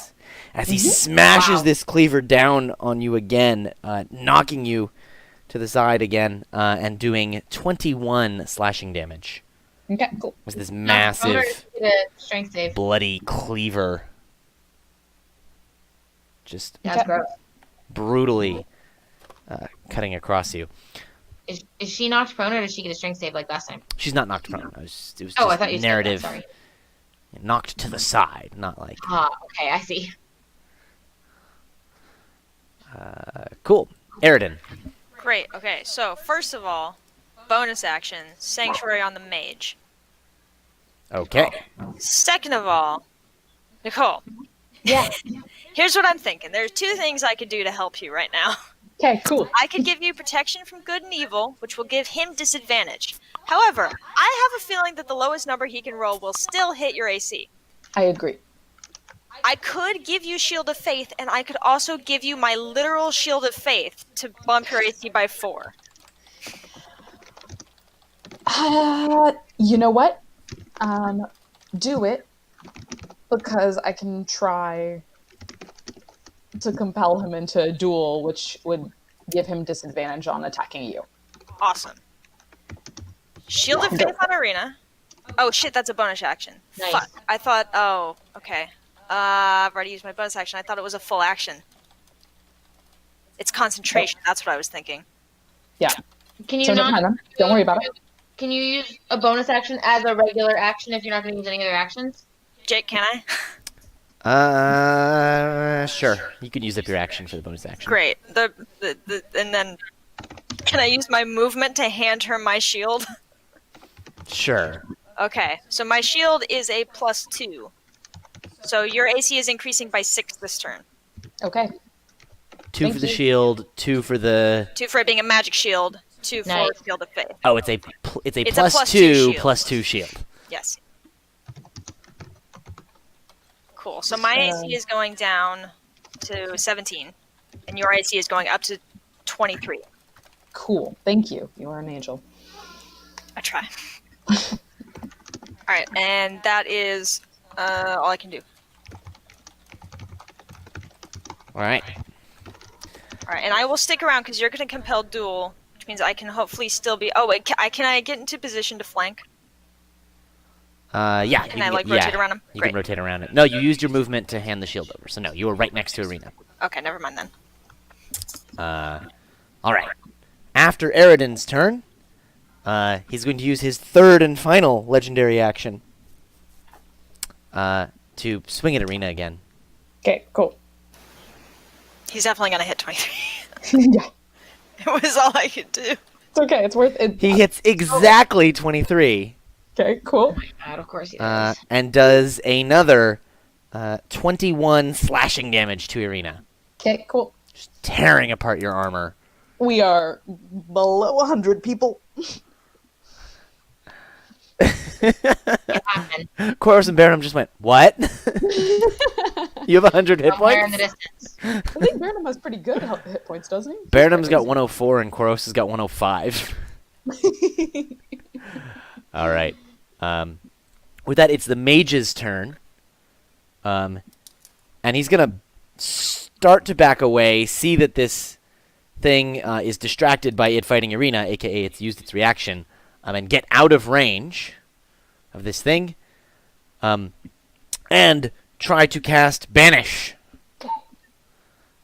As he smashes this cleaver down on you again, knocking you to the side again, and doing 21 slashing damage Okay, cool. with this Roller, massive, get a strength save. bloody cleaver. Just Yeah, that's gross. brutally cutting across you. Is she knocked prone or did she get a strength save like last time? She's not knocked prone. It was just Oh, I thought you said that, narrative. sorry. Knocked to the side, not like. Ah, okay, I see. Cool. Aridin. Great. Okay. So first of all, bonus action: sanctuary on the mage. Okay. Second of all, Nicole. Yeah. Here's what I'm thinking. There's 2 things I could do to help you right now. Okay, cool. I could give you protection from good and evil, which will give him disadvantage. However, I have a feeling that the lowest number he can roll will still hit your AC. I agree. I could give you Shield of Faith, and I could also give you my literal Shield of Faith to bump your AC by 4. You know what? Do it because I can try to compel him into a duel, which would give him disadvantage on attacking you. Awesome. Shield of Faith on Arena. Oh shit, that's a bonus action. Nice. Fuck. I thought, oh, okay. I've already used my bonus action. I thought it was a full action. It's concentration. That's what I was thinking. Yeah. Can you So not? don't worry about it. Can you use a bonus action as a regular action if you're not going to use any other actions? Jake, can I? Sure. You can use up your action for the bonus action. Great. And then, can I use my movement to hand her my shield? Sure. Okay, so my shield is a +2. So your AC is increasing by 6 this turn. Okay. 2 Thank for the you. shield, 2 for the. 2 for it being a magic shield, 2 for Nice. Shield of Faith. Oh, it's a It's a plus +2 two shield. plus 2 shield. Yes. Cool. So my AC is going down to 17, and your AC is going up to 23. Cool. Thank you. You are an angel. I try. All right, and that is all I can do. All right. All right, and I will stick around because you're going to compel duel, which means I can hopefully still be. Oh wait, can I get into position to flank? Yeah. Can I rotate around him? You Great. can rotate around it. No, you used your movement to hand the shield over. So no, you were right next to Irina. Okay, never mind then. All right. After Eridan's turn, he's going to use his third and final legendary action to swing at Irina again. Okay, cool. He's definitely going to hit 23. Yeah. It was all I could do. It's okay. It's worth it. He hits exactly 23. Okay, cool. God, of course he does. And does another 21 slashing damage to Irina, Okay, cool. just tearing apart your armor. We are below 100 people. It happened. Koros and Baronum just went, what? You have 100 hit Somewhere in points? the distance. I think Burnham has pretty good hit points, doesn't he? Baronum's got 104 and Koros has got 105. All right. With that, it's the mage's turn. And he's going to start to back away, see that this thing is distracted by it fighting Irina, a.k.a. it's used its reaction, and get out of range of this thing, and try to cast Banish.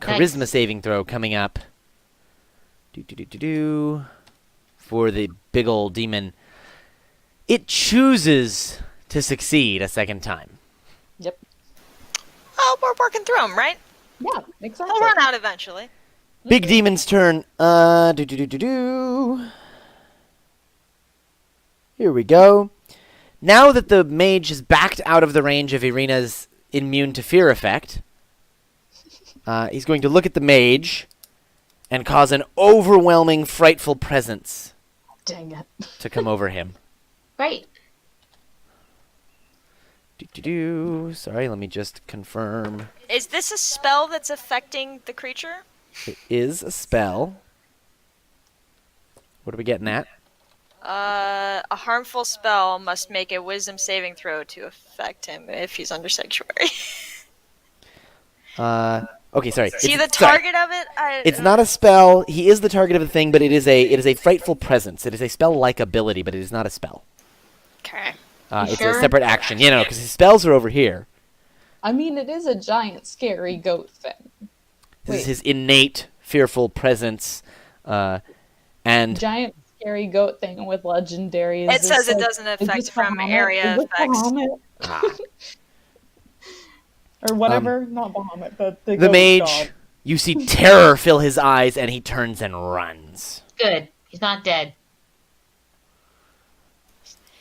Charisma saving throw coming up. For the big old demon. It chooses to succeed a second time. Yep. Oh, we're working through them, right? Yeah, makes sense. He'll run out eventually. Big demon's turn. Here we go. Now that the mage has backed out of the range of Irina's immune to fear effect, he's going to look at the mage and cause an overwhelming, frightful presence Dang it. to come over him. Right. Sorry, let me just confirm. Is this a spell that's affecting the creature? It is a spell. What are we getting at? A harmful spell must make a wisdom saving throw to affect him if he's under sanctuary. Okay, sorry. Is he the sorry. target of it? It's not a spell. He is the target of the thing, but it is a frightful presence. It is a spell-like ability, but it is not a spell. Okay. It's sure? a separate action. You know, because his spells are over here. I mean, it is a giant, scary goat thing. This is his innate, fearful presence, and Giant, scary goat thing with legendaries. It says it doesn't affect from area effects. Or whatever, not Bahamut, the the goat mage. dog. You see terror fill his eyes, and he turns and runs. Good. He's not dead.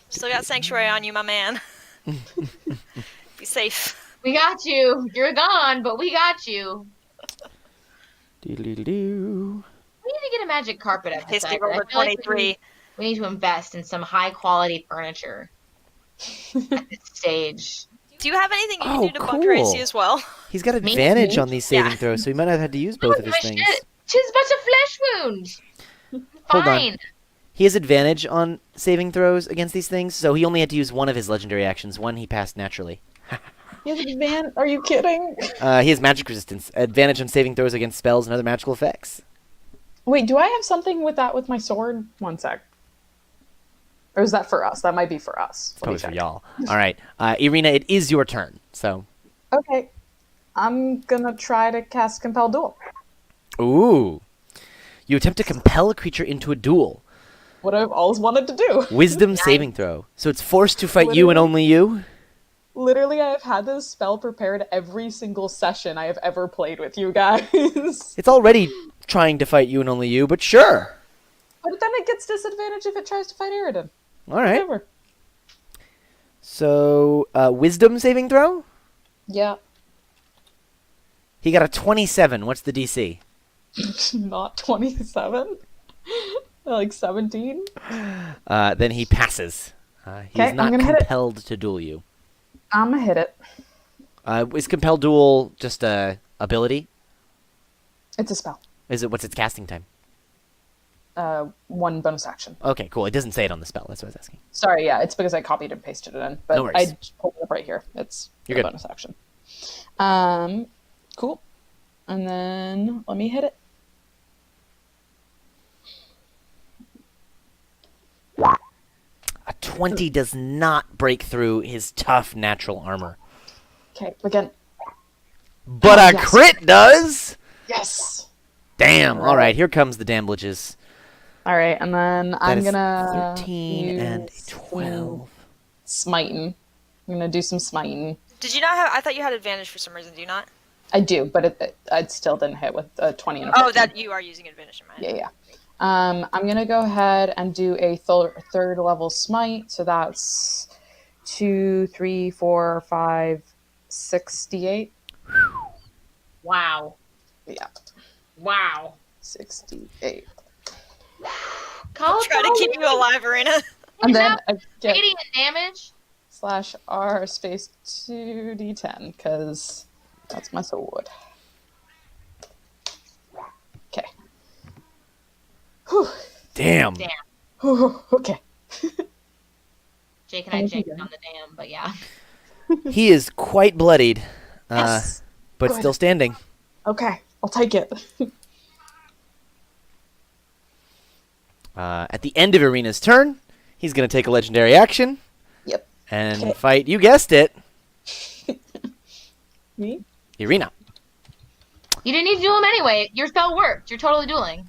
Still got sanctuary on you, my man. Be safe. We got you. You're gone, but we got you. Doo-doo-doo-doo. We need to get a magic carpet up this Tasty side. roll I with feel like 23. we need to invest in some high quality furniture at this stage. Do you have anything you can Oh, do to bunk your AC cool. as well? He's got Me? advantage on these saving Yeah. throws, so he might have had to use both of his My things. shit. Tis but a flesh wound. Hold on. Fine. He has advantage on saving throws against these things, so he only had to use one of his legendary actions. One he passed naturally. Are you kidding? He has magic resistance. Advantage on saving throws against spells and other magical effects. Wait, do I have something with that with my sword? One sec. Or is that for us? That might be for us. Let me Probably for check. y'all. All right. Irina, it is your turn. So, Okay. I'm gonna try to cast Compel Duel. ooh. You attempt to compel a creature into a duel. What I've always wanted to do. Wisdom saving throw. So it's forced to fight you and only you? Literally, I have had this spell prepared every single session I have ever played with you guys. It's already trying to fight you and only you, but sure. But then it gets disadvantage if it tries to fight Eridan. All right. Whatever. So, wisdom saving throw? Yeah. He got a 27. What's the DC? Not 27. Like 17. Then he passes. He's Okay, I'm not gonna hit it. compelled to duel you. I'm gonna hit it. Is Compel Duel just a ability? It's a spell. What's its casting time? 1 bonus action. Okay, cool. It doesn't say it on the spell. That's what I was asking. Sorry, yeah, it's because I copied and pasted it in. But No worries. I just pulled it up right here. It's You're a good. bonus action. Cool. And then let me hit it. A 20 does not break through his tough natural armor. Okay, again. But Oh, a yes. crit does! Yes. Damn. All right, here comes the damages. All right, and then That I'm is gonna 13 and use 12. Smiting. I'm gonna do some smiting. Did you not have? I thought you had advantage for some reason. Do you not? I do, but it still didn't hit with a 20 and a 14. Oh, that you are using advantage in mine. Yeah. I'm gonna go ahead and do a third level smite. So that's 2, 3, 4, 5, 68. Wow. Yeah, Wow. 68. College Try to keep you alive, Arena. And then I get radiant damage. /R space 2d10 because that's my sword. Okay. Whew. Damn. Damn. Whew. Okay. Jake and I Thank you, jinked on the dam, but yeah. He is quite bloodied, Yes. but Good. still standing. Okay. I'll take it. At the end of Arena's turn, he's going to take a legendary action Yep. and Okay. fight, you guessed it, Me? Arena. You didn't need to duel him anyway. Your spell worked. You're totally dueling.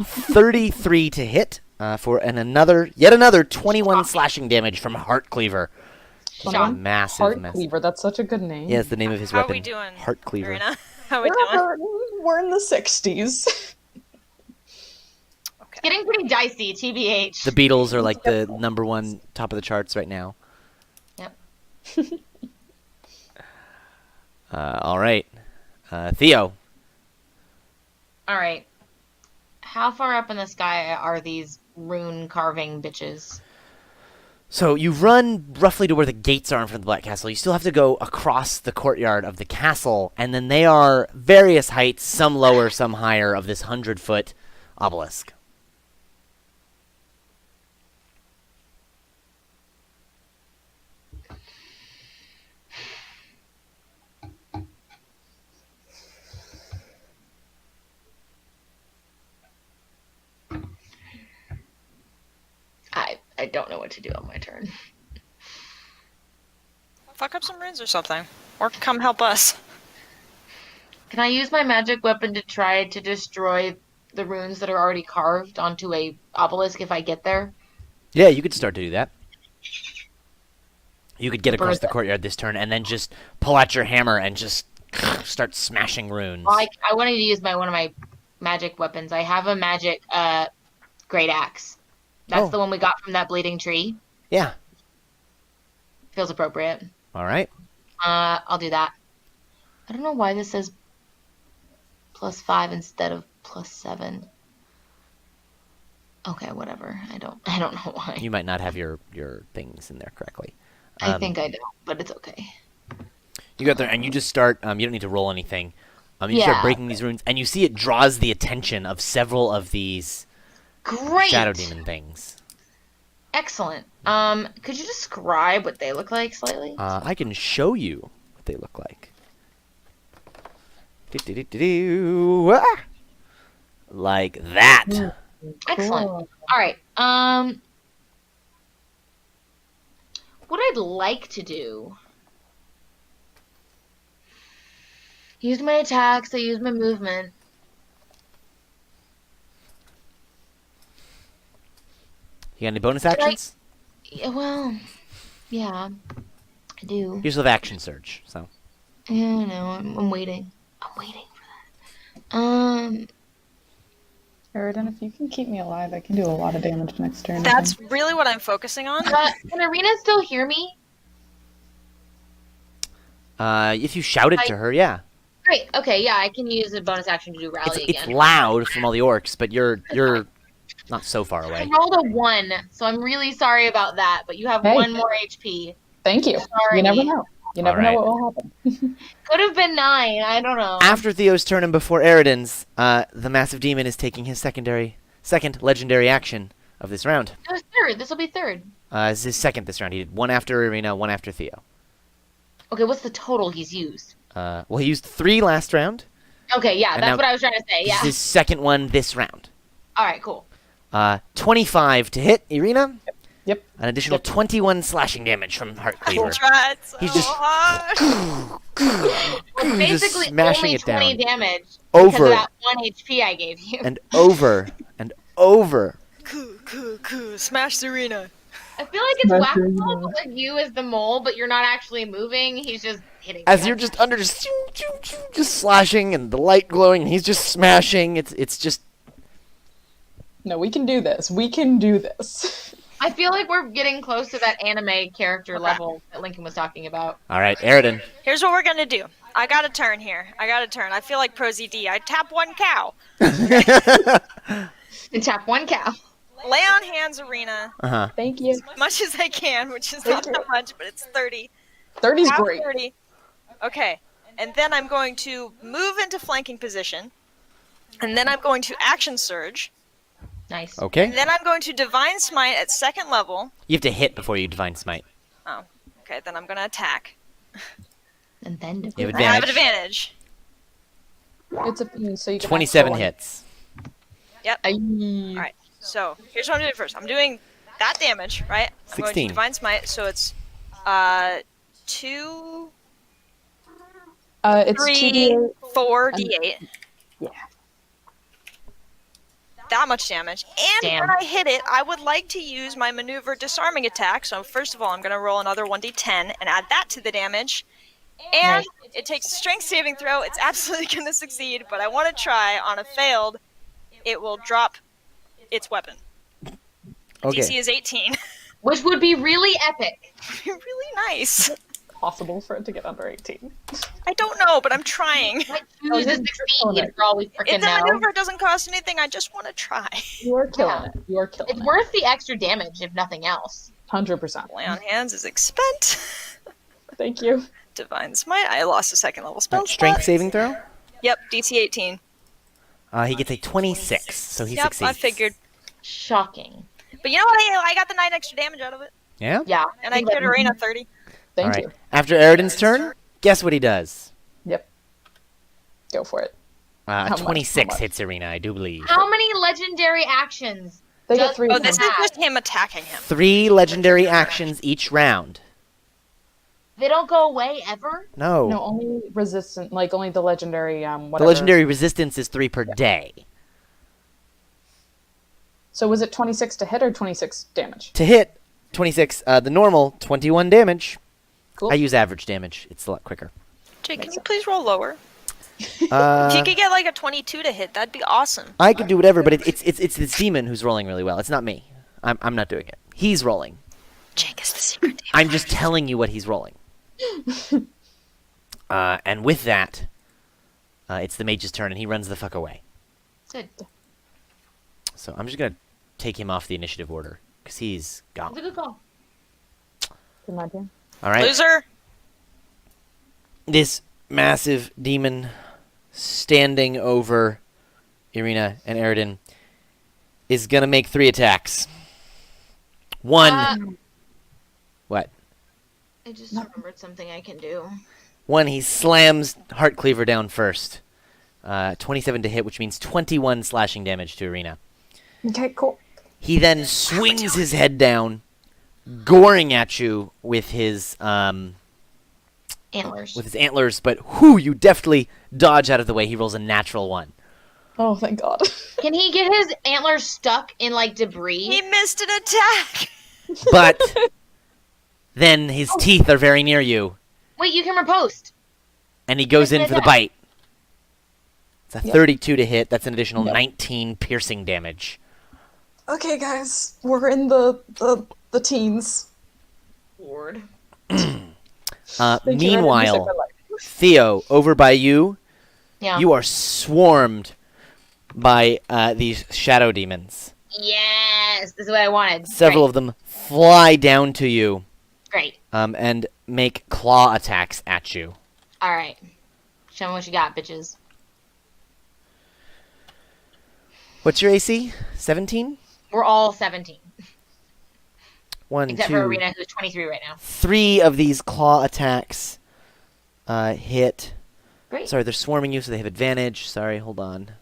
33 to hit for yet another 21 slashing damage from Heart Cleaver. Just a 21? massive, Heart massive. Cleaver. That's such a good name. Yeah, it's the name of his How weapon. are we doing, Heart Cleaver. Arena? How are we doing? We're in the 60s. It's getting pretty dicey, TBH. The Beatles are like the #1 top of the charts right now. Yep. All right. Theo. All right. How far up in the sky are these rune carving bitches? So you run roughly to where the gates are in front of the Black Castle. You still have to go across the courtyard of the castle, and then they are various heights, some lower, some higher, of this 100-foot obelisk. I don't know what to do on my turn. Fuck up some runes or something, or come help us. Can I use my magic weapon to try to destroy the runes that are already carved onto a obelisk if I get there? Yeah, you could start to do that. You could get across Burn the courtyard this turn and then just pull out your hammer and just start smashing runes. Well, I wanted to use one of my magic weapons. I have a magic great axe. That's Oh. the one we got from that bleeding tree. Yeah. Feels appropriate. All right. I'll do that. I don't know why this says +5 instead of +7. Okay, whatever. I don't know why. You might not have your things in there correctly. I think I don't, but it's okay. You go there and you just start. You don't need to roll anything. You start Yeah. breaking these runes, and you see it draws the attention of several of these Great. shadow demon things. Excellent. Could you describe what they look like slightly? I can show you what they look like. Do-do-do-do-do. Ah! Like that. Excellent. Cool. All right. What I'd like to do. Use my attacks. I use my movement. You got any bonus actions? Yeah, well, yeah, I do. You still have action surge, so. Yeah, no, I'm waiting. I'm waiting for that. Eridan, if you can keep me alive, I can do a lot of damage next turn. I That's think. really what I'm focusing on. Can Arena still hear me? If you shout it to her, yeah. Great. Okay, yeah, I can use a bonus action to do rally It's again. loud from all the orcs, but you're not so far I away. rolled a 1, so I'm really sorry about that. But you have Hey. 1 more HP. Thank you. Sorry. You never know. You never Alright. know what will happen. Could have been 9. I don't know. After Theo's turn and before Eridan's, the massive demon is taking his second legendary action of this round. It was 3rd. This will be 3rd. It's his second this round. He did one after Irina, one after Theo. Okay, what's the total he's used? Well, he used 3 last round. Okay, yeah, And that's now- what I was trying to say. This Yeah. is his second one this round. All right, cool. 25 to hit Irina. Yep. An additional 21 slashing damage from Heartcleaver. Tried so He's just- hard. Well, basically smashing only it down. 20 damage because Over of that 1 HP I gave you. and over and over. Cool. Smash the arena. I feel like it's Smash whack-a-mole, your but like you as the mole, but you're not actually moving. He's just hitting. As you. you're just under, just slashing, and the light glowing, and he's just smashing. It's just No, we can do this. We can do this. I feel like we're getting close to that anime character level that Lincoln was talking about. all right. Eridan. Here's what we're gonna do. I got a turn here. I feel like Pro ZD. I tap 1 cow. And tap 1 cow. Lay on hands arena. Thank you. As much as I can, which is Thank not that much, but it's 30. 30's Tap great. 30. Okay. And then I'm going to move into flanking position. And then I'm going to action surge. Nice. Okay. And then I'm going to divine smite at 2nd level. You have to hit before you divine smite. Oh. Okay, then I'm gonna attack. And then You have I have an advantage. advantage. It's so you can 27 actually- hits. Alright. So here's what I'm doing first. I'm doing that damage, right? I'm going 16. to divine smite, so it's 2, It's 3, 2d8. 4 d8. Yeah. That much damage. And Damn. when I hit it, I would like to use my maneuver disarming attack. So first of all, I'm going to roll another 1d10 and add that to the damage. And it takes a strength saving throw. It's absolutely going to succeed, but I want to try. On a failed, it will drop its weapon. Okay. DC is 18. Which would be really epic. Really nice. Possible for it to get under 18. I don't know, but I'm trying. Might choose to succeed for all we freaking If the know. maneuver doesn't cost anything, I just want to try. You are killing it. You are killing It's it. worth the extra damage, if nothing else. 100%. Lay on hands is expent. Thank you. Divine smite. I lost a 2nd level spell. Strength slot. saving throw. Yep, DC 18. He gets a 26, so he Yep, succeeds. I figured. Shocking. But you know what? I got the 9 extra damage out of it. Yeah. Yeah. And I crit Arena 30. Thank All right. you. After Eridan's turn, guess what he does? Yep. Go for it. How much? 26 How much? hits Irina, I do believe. How many legendary actions? They get Just- 3 Oh, of this them. is just him attacking him. 3 legendary actions each round. They don't go away ever? No. No, only resistant, like only the legendary, The whatever. legendary resistance is 3 per day. So was it 26 to hit or 26 damage? To hit, 26. The normal, 21 damage. Cool. I use average damage. It's a lot quicker. Jake, can you please roll lower? If you Uh, could get like a 22 to hit, that'd be awesome. I could do whatever, but it's this demon who's rolling really well. It's not me. I'm not doing it. He's rolling. Jake is the secret demon. I'm just telling you what he's rolling. And with that, it's the mage's turn, and he runs the fuck away. Good. So I'm just gonna take him off the initiative order because he's That's a gone. good call. In my turn. All right. Loser. This massive demon standing over Irina and Eridan is gonna make 3 attacks. One. What? I just remembered something I can do. One, he slams Heartcleaver down first. 27 to hit, which means 21 slashing damage to Irina. Okay, cool. He then swings his head down, goring at you with his Antlers. but you deftly dodge out of the way. He rolls a natural 1. Oh, thank God. Can he get his antlers stuck in like debris? He missed an attack. But then his teeth are very near you, Wait, you can riposte. and he goes in for the attack. bite. It's a Yep. 32 to hit. That's an additional Yep. 19 piercing damage. Okay, guys, we're in the teens. Lord. Thank you, Evan. You saved Meanwhile, my life. Theo, over by you, Yeah. you are swarmed by these shadow demons. Yes, this is what I wanted. Several of them fly down to you. Great. and make claw attacks at you. All right. Show me what you got, bitches. What's your AC? 17? We're all 17. One, Except two, for Arena, who's 23 right now. 3 of these claw attacks hit. Great. Sorry, they're swarming you, so they have advantage. Sorry, hold on.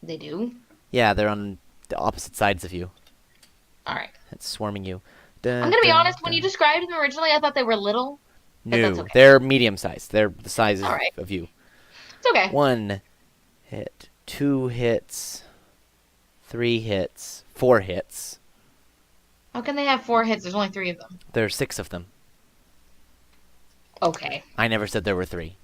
They do? Yeah, they're on the opposite sides of you. All right. It's swarming you. I'm going to be honest. When you described them originally, I thought they were little. But No, that's okay. they're medium-sized. They're the size All right. of you. It's okay. 1 hit, 2 hits, 3 hits, 4 hits. How can they have 4 hits? There's only 3 of them. There are 6 of them. Okay. I never said there were 3.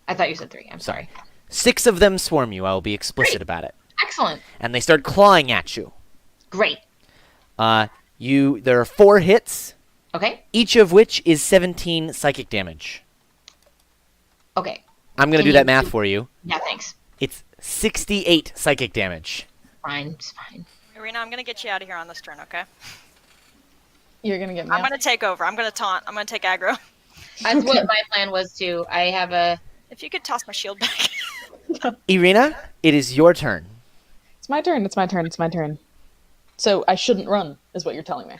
I thought you said 3. I'm sorry. 6 of them swarm you. I will be explicit Great. about it. Excellent. And they start clawing at you. Great. There are 4 hits, Okay. each of which is 17 psychic damage. Okay. I'm going to Can do that you math do- for you. Yeah, thanks. It's 68 psychic damage. Fine. It's fine. Arena, I'm gonna get you out of here on this turn, okay? You're gonna get me I'm out. gonna take over. I'm gonna taunt. I'm gonna take aggro. That's what my plan was, too. I have a... If you could toss my shield back. Irina, it is your turn. It's my turn. It's my turn. It's my turn. So I shouldn't run, is what you're telling me.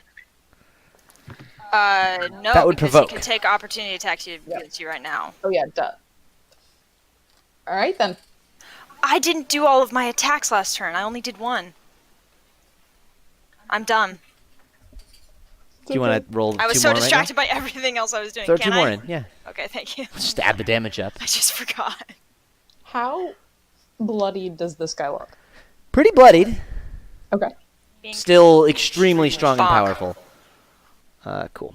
No, That would because provoke. he can take opportunity attacks against you right now. Oh yeah, duh. All right then. I didn't do all of my attacks last turn. I only did 1. I'm done. Do you want to roll I was 2 so more distracted by everything else I was doing. Throw Can 2 more I? in, yeah. Okay, thank you. Just add the damage up. I just forgot. How bloodied does this guy look? Pretty bloodied. Okay. Still extremely strong and Bonk. powerful. Cool.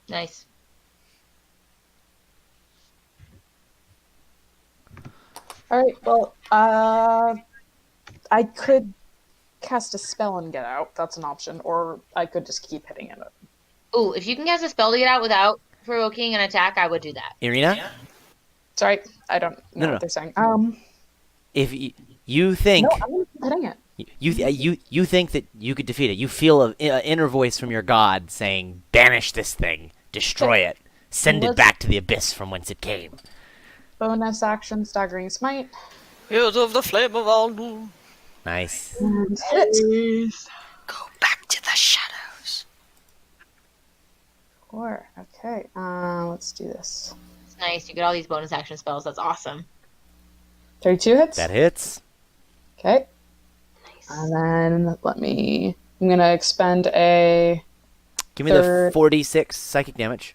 Nice. All right. Well, I could cast a spell and get out. That's an option, or I could just keep hitting it. Ooh, if you can cast a spell to get out without provoking an attack, I would do that. Irina, Sorry, I don't know No. what they're saying. if you think No, I'm gonna keep hitting it. you think that you could defeat it, you feel an inner voice from your god saying, "Banish this thing, destroy it, send it Let's- back to the abyss from whence it came." Bonus action, staggering smite. Fields of the flame of Aldu. Nice. And hit. Go back to the shadows. 4. Okay. Let's do this. It's nice. You get all these bonus action spells. That's awesome. 32 hits. That hits. Okay. Nice. And then I'm gonna expend a. Give me the Third. 46 psychic damage.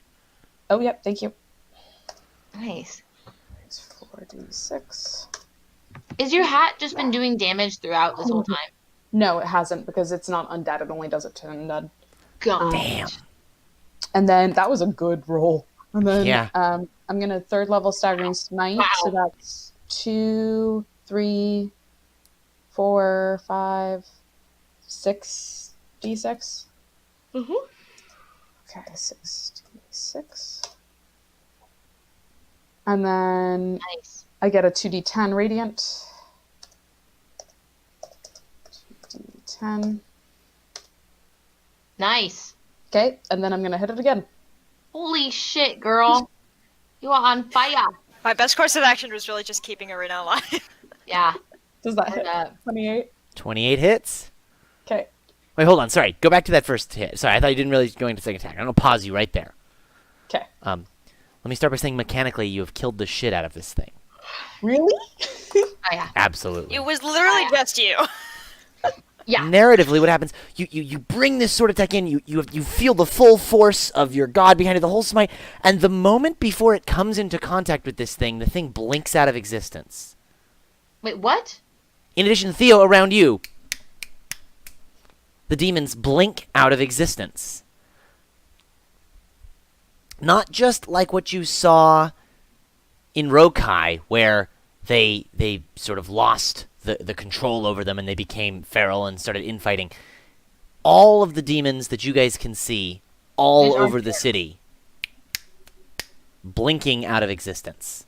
Oh, yep. Thank you. Nice. It's 4d6. Is your hat just been doing damage throughout this whole time? No, it hasn't because it's not undead. It only does it to undead. God. Damn. And then that was a good roll. And then Yeah. I'm gonna 3rd level staggering smite. Wow. So that's 2, 3, 4, 5, 6 d6. Mm-hmm. Okay, 6d6. And then Nice. I get a 2d10 radiant. 2d10. Nice. Okay, and then I'm gonna hit it again. Holy shit, girl. You are on fire. My best course of action was really just keeping Arena alive. Yeah. Does that Word hit? up. 28. 28 hits. Okay. Wait, hold on. Sorry. Go back to that first hit. Sorry, I thought you didn't really go into second attack. I'm gonna pause you right there. Okay. Let me start by saying mechanically, you have killed the shit out of this thing. Really? Oh, yeah. Absolutely. It was literally just you. Yeah. Narratively, what happens? You bring this sword attack in. You feel the full force of your god behind it, the whole smite, and the moment before it comes into contact with this thing, the thing blinks out of existence. Wait, what? In addition, Theo, around you, the demons blink out of existence. Not just like what you saw in Rokai, where they sort of lost the control over them and they became feral and started infighting. All of the demons that you guys can see all These aren't over the city, blinking out of existence.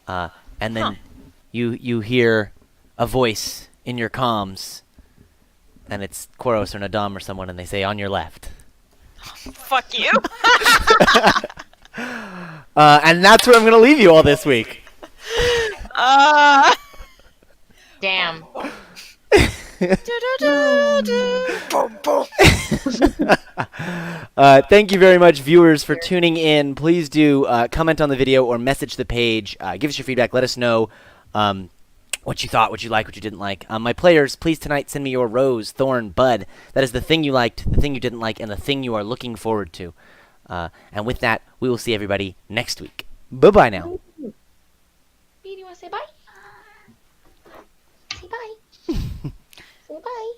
And then you hear a voice in your comms, and it's Koros or Nadam or someone, and they say, on your left. Fuck you. And that's where I'm going to leave you all this week. Damn. Thank you very much, viewers, for tuning in. Please do comment on the video or message the page. Give us your feedback. Let us know what you thought, what you liked, what you didn't like. My players, please tonight send me your rose, thorn, bud. That is the thing you liked, the thing you didn't like, and the thing you are looking forward to. And with that, we will see everybody next week. Bye-bye now. B, do you want to say bye? Say bye. Say bye.